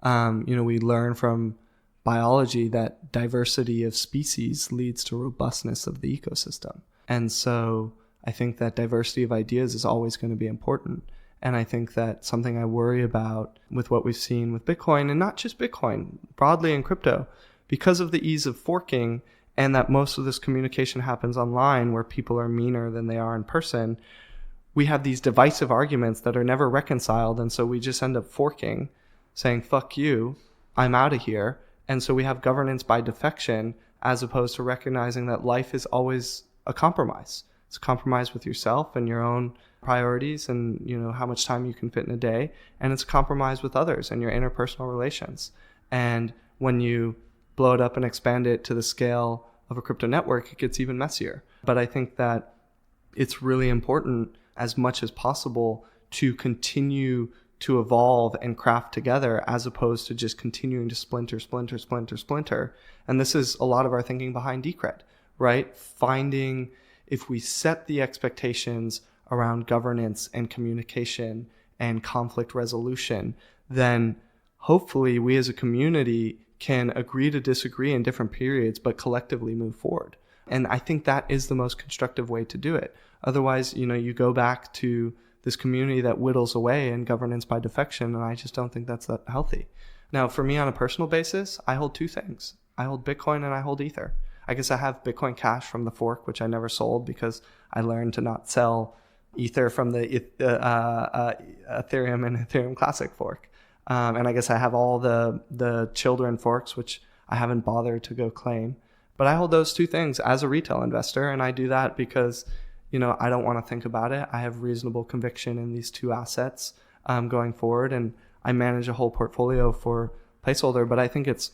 We learn from biology that diversity of species leads to robustness of the ecosystem. And so I think that diversity of ideas is always going to be important. And I think that something I worry about with what we've seen with Bitcoin, and not just Bitcoin, broadly in crypto, because of the ease of forking, and that most of this communication happens online where people are meaner than they are in person, we have these divisive arguments that are never reconciled. And so we just end up forking, saying, fuck you, I'm out of here. And so we have governance by defection, as opposed to recognizing that life is always a compromise. It's a compromise with yourself and your own priorities and, how much time you can fit in a day. And it's a compromise with others and your interpersonal relations. And when you blow it up and expand it to the scale of a crypto network, it gets even messier. But I think that it's really important, as much as possible, to continue to evolve and craft together, as opposed to just continuing to splinter. And this is a lot of our thinking behind Decred, right? Finding, if we set the expectations around governance and communication and conflict resolution, then hopefully we as a community can agree to disagree in different periods, but collectively move forward. And I think that is the most constructive way to do it. Otherwise, you go back to this community that whittles away and governance by defection, and I just don't think that's that healthy. Now, for me on a personal basis, I hold two things. I hold Bitcoin and I hold Ether. I guess I have Bitcoin Cash from the fork, which I never sold because I learned to not sell Ether from the Ethereum and Ethereum Classic fork. And I guess I have all the children forks, which I haven't bothered to go claim. But I hold those two things as a retail investor, and I do that because, I don't want to think about it. I have reasonable conviction in these two assets going forward, and I manage a whole portfolio for Placeholder, but I think it's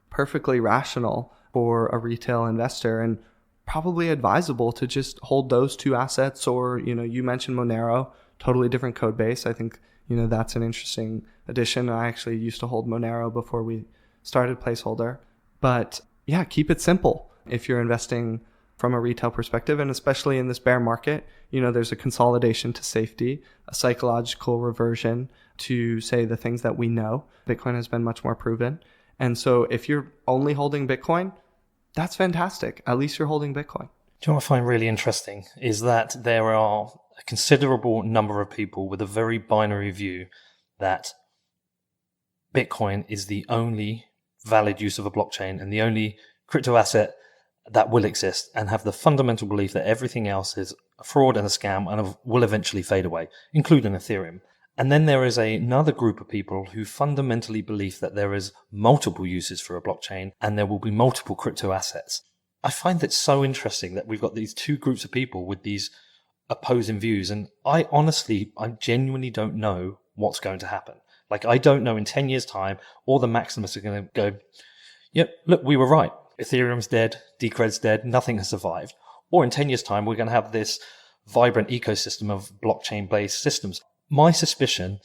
perfectly rational for a retail investor and probably advisable to just hold those two assets. Or, you mentioned Monero, totally different code base. I think, that's an interesting addition. I actually used to hold Monero before we started Placeholder. But yeah, keep it simple if you're investing from a retail perspective. And especially in this bear market, there's a consolidation to safety, a psychological reversion to, say, the things that we know. Bitcoin has been much more proven. And so if you're only holding Bitcoin, that's fantastic. At least you're holding Bitcoin.
Do you know what I find really interesting is that there are a considerable number of people with a very binary view that Bitcoin is the only valid use of a blockchain and the only crypto asset that will exist, and have the fundamental belief that everything else is a fraud and a scam and will eventually fade away, including Ethereum. And then there is another group of people who fundamentally believe that there is multiple uses for a blockchain and there will be multiple crypto assets. I find that so interesting that we've got these two groups of people with these opposing views. And I genuinely don't know what's going to happen. Like, I don't know in 10 years' time, all the maximalists are going to go, yep, look, we were right. Ethereum's dead, Decred's dead, nothing has survived. Or in 10 years' time, we're going to have this vibrant ecosystem of blockchain-based systems. My suspicion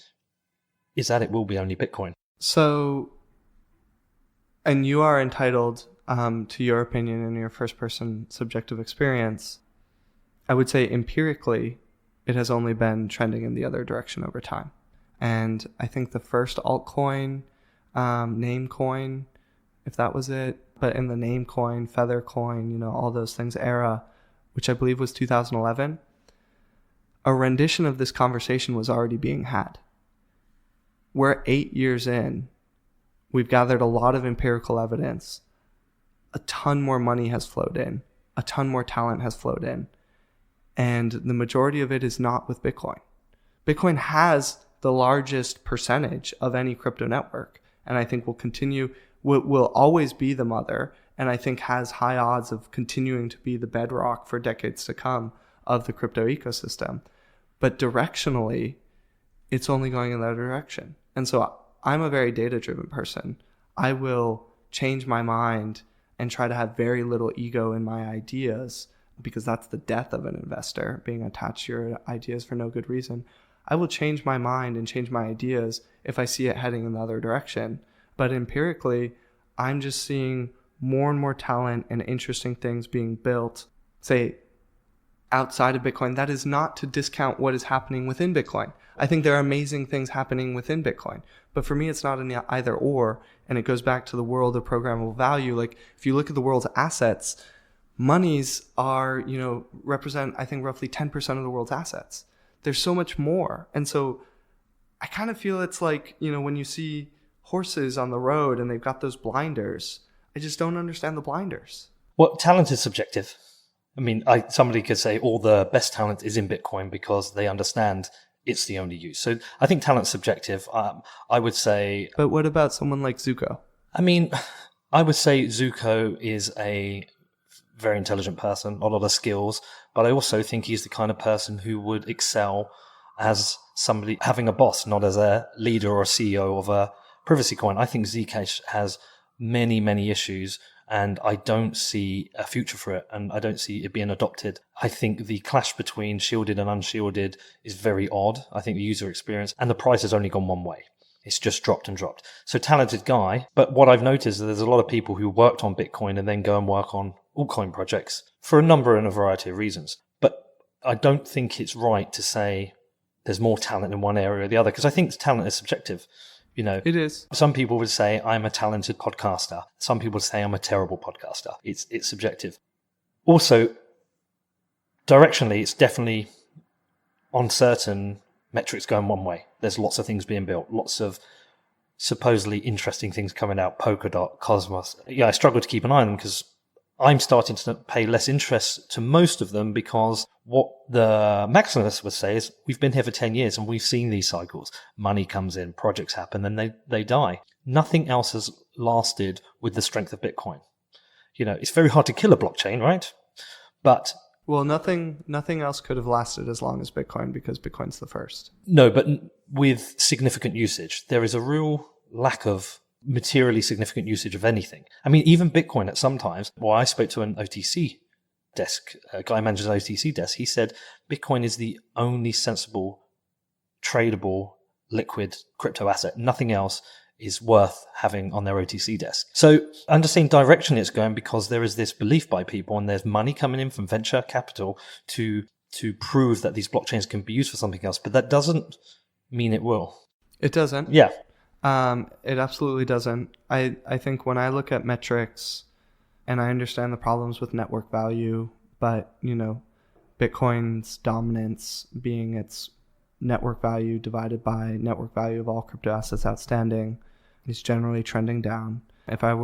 is that it will be only Bitcoin.
So, and you are entitled to your opinion and your first-person subjective experience. I would say empirically, it has only been trending in the other direction over time. And I think the first altcoin, Namecoin, if that was it, but in the Namecoin, Feathercoin, all those things era, which I believe was 2011, a rendition of this conversation was already being had. We're 8 years in. We've gathered a lot of empirical evidence. A ton more money has flowed in. A ton more talent has flowed in. And the majority of it is not with Bitcoin. Bitcoin has the largest percentage of any crypto network. And I think will always be the mother. And I think has high odds of continuing to be the bedrock for decades to come of the crypto ecosystem. But directionally, it's only going in that direction. And so I'm a very data-driven person. I will change my mind and try to have very little ego in my ideas, because that's the death of an investor, being attached to your ideas for no good reason. I will change my mind and change my ideas if I see it heading in the other direction. But empirically, I'm just seeing more and more talent and interesting things being built, say, outside of Bitcoin. That is not to discount what is happening within Bitcoin. I think there are amazing things happening within Bitcoin. But for me, it's not an either or. And it goes back to the world of programmable value. Like, if you look at the world's assets, monies are, represent, I think, roughly 10% of the world's assets. There's so much more. And so I kind of feel it's like, when you see horses on the road and they've got those blinders, I just don't understand the blinders.
Well, talent is subjective. I mean, somebody could say all the best talent is in Bitcoin because they understand it's the only use. So I think talent's subjective. I would say...
But what about someone like Zuko?
I mean, I would say Zuko is a very intelligent person, a lot of skills, but I also think he's the kind of person who would excel as somebody having a boss, not as a leader or a CEO of a privacy coin. I think Zcash has many, many issues, and I don't see a future for it, and I don't see it being adopted. I think the clash between shielded and unshielded is very odd. I think the user experience and the price has only gone one way. It's just dropped and dropped. So talented guy, but what I've noticed is there's a lot of people who worked on Bitcoin and then go and work on altcoin projects for a number and a variety of reasons. But I don't think it's right to say there's more talent in one area or the other, because I think talent is subjective.
It is.
Some people would say I'm a talented podcaster. Some people would say I'm a terrible podcaster. It's subjective. Also, directionally, it's definitely on certain metrics going one way. There's lots of things being built, lots of supposedly interesting things coming out, Polkadot, Cosmos. Yeah, I struggle to keep an eye on them because I'm starting to pay less interest to most of them, because what the maximalists would say is we've been here for 10 years and we've seen these cycles. Money comes in, projects happen, then they die. Nothing else has lasted with the strength of Bitcoin. It's very hard to kill a blockchain, right? But
well, nothing else could have lasted as long as Bitcoin, because Bitcoin's the first.
No, but with significant usage, there is a real lack of materially significant usage of anything. I mean, even Bitcoin at some times, I spoke to an OTC desk, a guy who manages an OTC desk. He said Bitcoin is the only sensible, tradable, liquid crypto asset. Nothing else is worth having on their OTC desk. So I understand direction it's going because there is this belief by people, and there's money coming in from venture capital to prove that these blockchains can be used for something else. But that doesn't mean it will.
It doesn't.
Yeah.
It absolutely doesn't. I think when I look at metrics, and I understand the problems with network value, but Bitcoin's dominance being its network value divided by network value of all crypto assets outstanding is generally trending down. I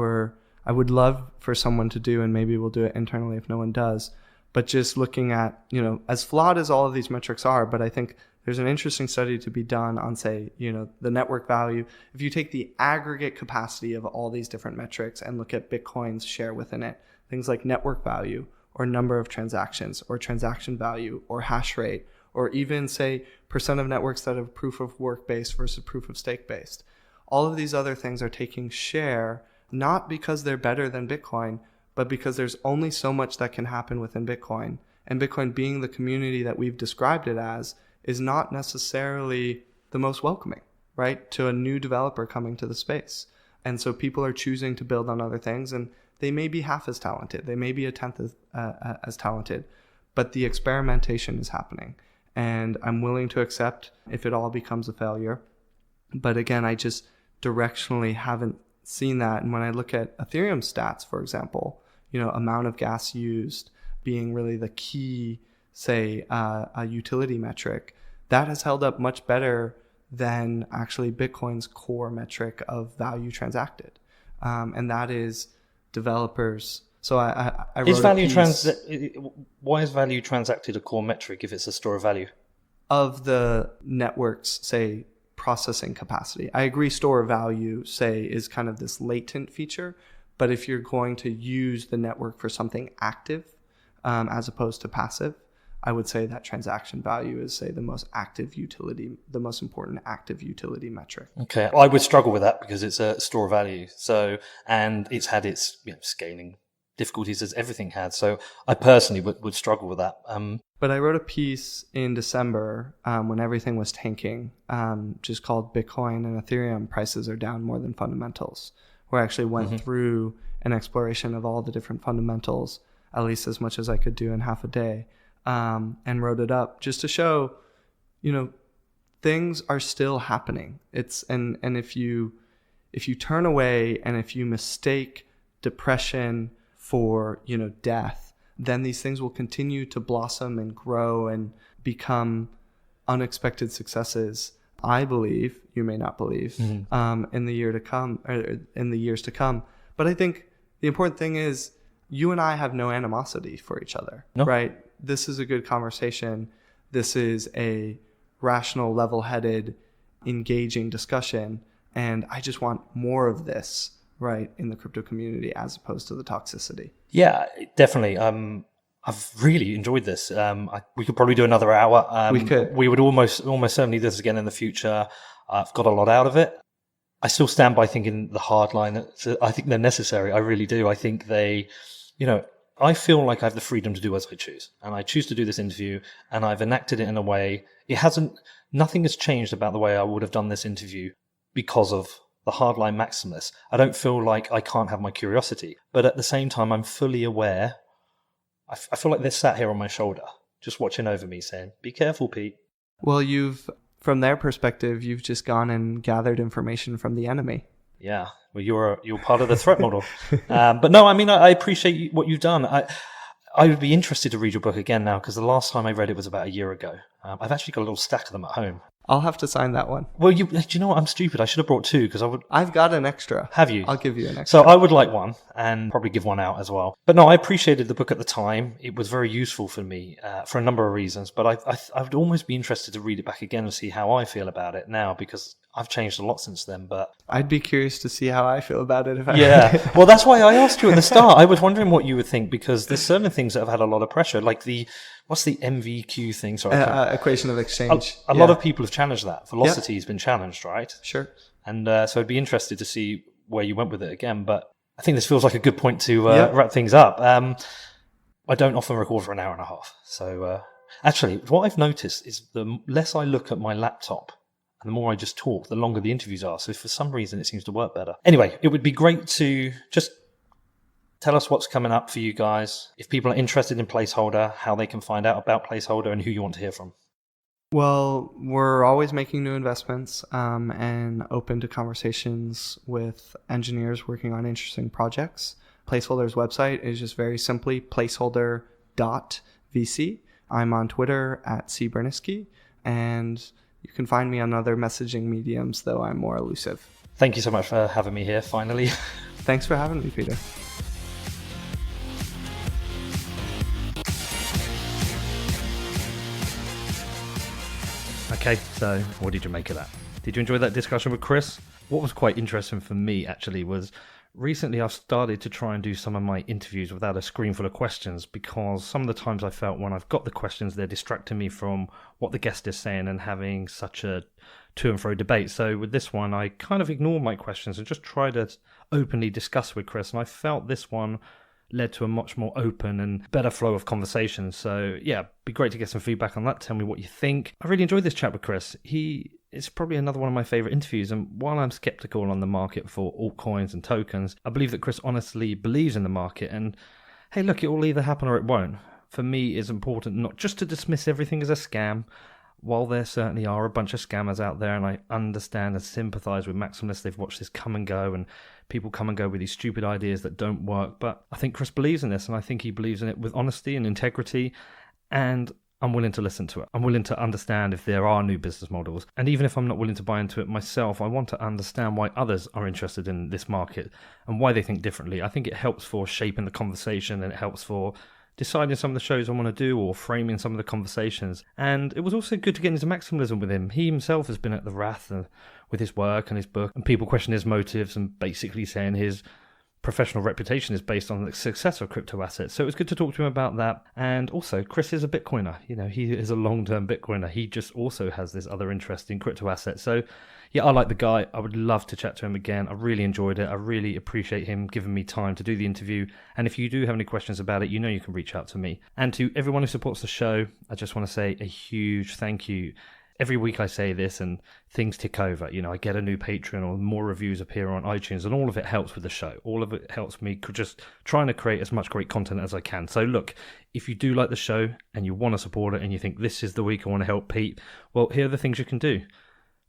would love for someone to do, and maybe we'll do it internally if no one does, but just looking at, as flawed as all of these metrics are, but I think there's an interesting study to be done on, say, the network value. If you take the aggregate capacity of all these different metrics and look at Bitcoin's share within it, things like network value or number of transactions or transaction value or hash rate, or even say percent of networks that have proof of work based versus proof of stake based. All of these other things are taking share, not because they're better than Bitcoin, but because there's only so much that can happen within Bitcoin. And Bitcoin, being the community that we've described it as, is not necessarily the most welcoming, right, to a new developer coming to the space. And so people are choosing to build on other things, and they may be half as talented. They may be a tenth as talented, but the experimentation is happening. And I'm willing to accept if it all becomes a failure. But again, I just directionally haven't seen that. And when I look at Ethereum stats, for example, amount of gas used being really the key, say, a utility metric, that has held up much better than actually Bitcoin's core metric of value transacted. And that is developers. So I wrote
why is value transacted a core metric if it's a store of value?
Of the network's, say, processing capacity. I agree store of value, say, is kind of this latent feature, but if you're going to use the network for something active as opposed to passive, I would say that transaction value is, say, the most important active utility metric.
Okay, I would struggle with that because it's a store of value. So, and it's had its scaling difficulties as everything had. So I personally would struggle with that.
But I wrote a piece in December when everything was tanking, just called Bitcoin and Ethereum Prices Are Down More Than Fundamentals, where I actually went through an exploration of all the different fundamentals, at least as much as I could do in half a day. And wrote it up just to show, things are still happening. And if you turn away and if you mistake depression for, death, then these things will continue to blossom and grow and become unexpected successes. I believe, you may not believe, in the year to come, or in the years to come. But I think the important thing is you and I have no animosity for each other, right? This is a good conversation. This is a rational, level-headed, engaging discussion. And I just want more of this, right, in the crypto community as opposed to the toxicity. Yeah,
definitely. I've really enjoyed this. We could probably do another hour.
We could.
We would almost certainly do this again in the future. I've got a lot out of it. I still stand by thinking the hard line. I think they're necessary. I really do. I think they, I feel like I have the freedom to do as I choose. And I choose to do this interview, and I've enacted it in a way. Nothing has changed about the way I would have done this interview because of the hardline maximalists. I don't feel like I can't have my curiosity. But at the same time, I'm fully aware. I feel like they're sat here on my shoulder, just watching over me saying, be careful, Pete.
Well, from their perspective, you've just gone and gathered information from the enemy.
Yeah, well, you're part of the threat model. But no, I mean, I appreciate what you've done. I would be interested to read your book again now, because the last time I read it was about a year ago. I've actually got a little stack of them at home.
I'll have to sign that one.
Well, do you know what? I'm stupid. I should have brought two, because
I've got an extra.
Have you?
I'll give you an extra.
So I would like one, and probably give one out as well. But no, I appreciated the book at the time. It was very useful for me for a number of reasons. But I would almost be interested to read it back again and see how I feel about it now, because I've changed a lot since then. But
I'd be curious to see how I feel about it.
Yeah. Well, that's why I asked you at the start. I was wondering what you would think, because there's certain things that have had a lot of pressure, like what's the MVQ thing? Sorry,
equation of exchange.
A lot of people have challenged that. Velocity has been challenged, right?
Sure.
And so I'd be interested to see where you went with it again. But I think this feels like a good point to wrap things up. I don't often record for an hour and a half. So actually, what I've noticed is the less I look at my laptop and the more I just talk, the longer the interviews are. So for some reason, it seems to work better. Anyway, it would be great to just tell us what's coming up for you guys. If people are interested in Placeholder, how they can find out about Placeholder, and who you want to hear from.
Well, we're always making new investments and open to conversations with engineers working on interesting projects. Placeholder's website is just very simply placeholder.vc. I'm on Twitter at @cburniske, and you can find me on other messaging mediums, though I'm more elusive.
Thank you so much for having me here, finally.
Thanks for having me, Peter.
Okay, so what did you make of that? Did you enjoy that discussion with Chris? What was quite interesting for me actually was recently I've started to try and do some of my interviews without a screen full of questions, because some of the times I felt when I've got the questions, they're distracting me from what the guest is saying and having such a to and fro debate. So with this one, I kind of ignored my questions and just tried to openly discuss with Chris. And I felt this one led to a much more open and better flow of conversation. So yeah, it'd be great to get some feedback on that. Tell me what you think. I really enjoyed this chat with Chris. It's probably another one of my favorite interviews. And while I'm skeptical on the market for altcoins and tokens, I believe that Chris honestly believes in the market. And hey, look, it will either happen or it won't. For me, it's important not just to dismiss everything as a scam. While there certainly are a bunch of scammers out there, and I understand and sympathize with maximalists, they've watched this come and go, and people come and go with these stupid ideas that don't work. But I think Chris believes in this, and I think he believes in it with honesty and integrity, and I'm willing to listen to it. I'm willing to understand if there are new business models. And even if I'm not willing to buy into it myself, I want to understand why others are interested in this market and why they think differently. I think it helps for shaping the conversation, and it helps for deciding some of the shows I want to do or framing some of the conversations. And it was also good to get into maximalism with him. He himself has been at the wrath with his work and his book, and people question his motives and basically saying his professional reputation is based on the success of crypto assets. So it was good to talk to him about that. And also, Chris is a Bitcoiner. You know, he is a long-term Bitcoiner. He just also has this other interest in crypto assets. So yeah, I like the guy. I would love to chat to him again. I really enjoyed it. I really appreciate him giving me time to do the interview. And if you do have any questions about it, you know you can reach out to me. And to everyone who supports the show, I just want to say a huge thank you. Every week I say this and things tick over. You know, I get a new patron or more reviews appear on iTunes, and all of it helps with the show. All of it helps me just trying to create as much great content as I can. So look, if you do like the show and you want to support it and you think this is the week I want to help Pete, well, here are the things you can do.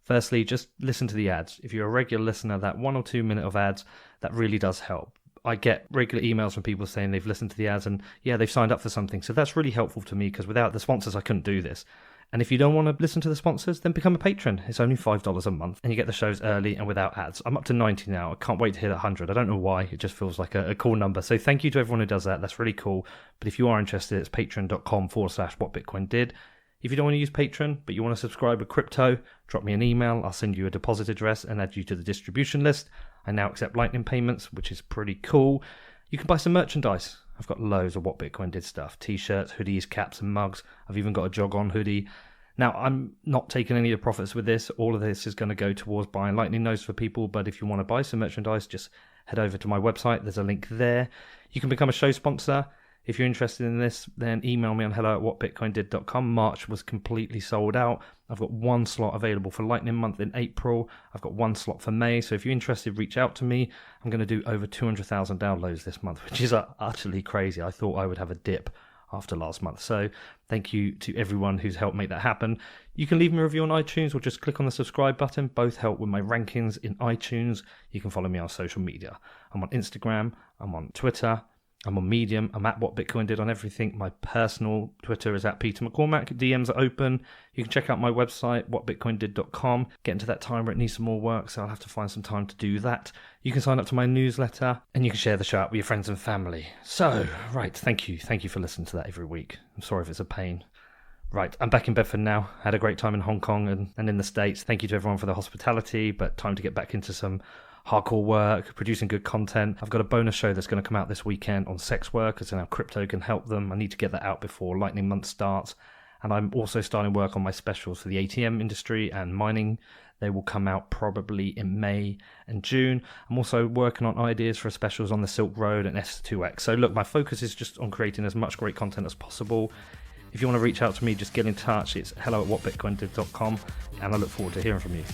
Firstly, just listen to the ads. If you're a regular listener, that 1 or 2 minute of ads, that really does help. I get regular emails from people saying they've listened to the ads and yeah, they've signed up for something. So that's really helpful to me, because without the sponsors, I couldn't do this. And if you don't want to listen to the sponsors, then become a patron. It's only $5 a month and you get the shows early and without ads. I'm up to 90 now. I can't wait to hit 100. I don't know why. It just feels like a cool number. So thank you to everyone who does that. That's really cool. But if you are interested, it's patreon.com/whatbitcoin did. If you don't want to use Patreon, but you want to subscribe with crypto, drop me an email. I'll send you a deposit address and add you to the distribution list. I now accept Lightning payments, which is pretty cool. You can buy some merchandise. I've got loads of What Bitcoin Did stuff. T-shirts, hoodies, caps, and mugs. I've even got a jog on hoodie. Now, I'm not taking any of the profits with this. All of this is going to go towards buying Lightning nodes for people. But if you want to buy some merchandise, just head over to my website. There's a link there. You can become a show sponsor. If you're interested in this, then email me on hello@whatbitcoindid.com. March was completely sold out. I've got 1 slot available for Lightning Month in April. I've got 1 slot for May. So if you're interested, reach out to me. I'm going to do over 200,000 downloads this month, which is utterly crazy. I thought I would have a dip after last month. So thank you to everyone who's helped make that happen. You can leave me a review on iTunes or just click on the subscribe button. Both help with my rankings in iTunes. You can follow me on social media. I'm on Instagram. I'm on Twitter. I'm on Medium. I'm at What Bitcoin Did on everything. My personal Twitter is at Peter McCormack. DMs are open. You can check out my website, whatbitcoindid.com. Getting to that time where it needs some more work, so I'll have to find some time to do that. You can sign up to my newsletter, and you can share the show out with your friends and family. So, right, thank you. Thank you for listening to that every week. I'm sorry if it's a pain. Right, I'm back in Bedford now. Had a great time in Hong Kong and in the States. Thank you to everyone for the hospitality, but time to get back into some hardcore work, producing good content. I've got a bonus show that's going to come out this weekend on sex workers and how crypto can help them. I need to get that out before Lightning Month starts. And I'm also starting work on my specials for the ATM industry and mining. They will come out probably in May and June. I'm also working on ideas for specials on the Silk Road and S2X. So look, my focus is just on creating as much great content as possible. If you want to reach out to me, just get in touch. It's hello@whatbitcoindid.com, and I look forward to hearing from you.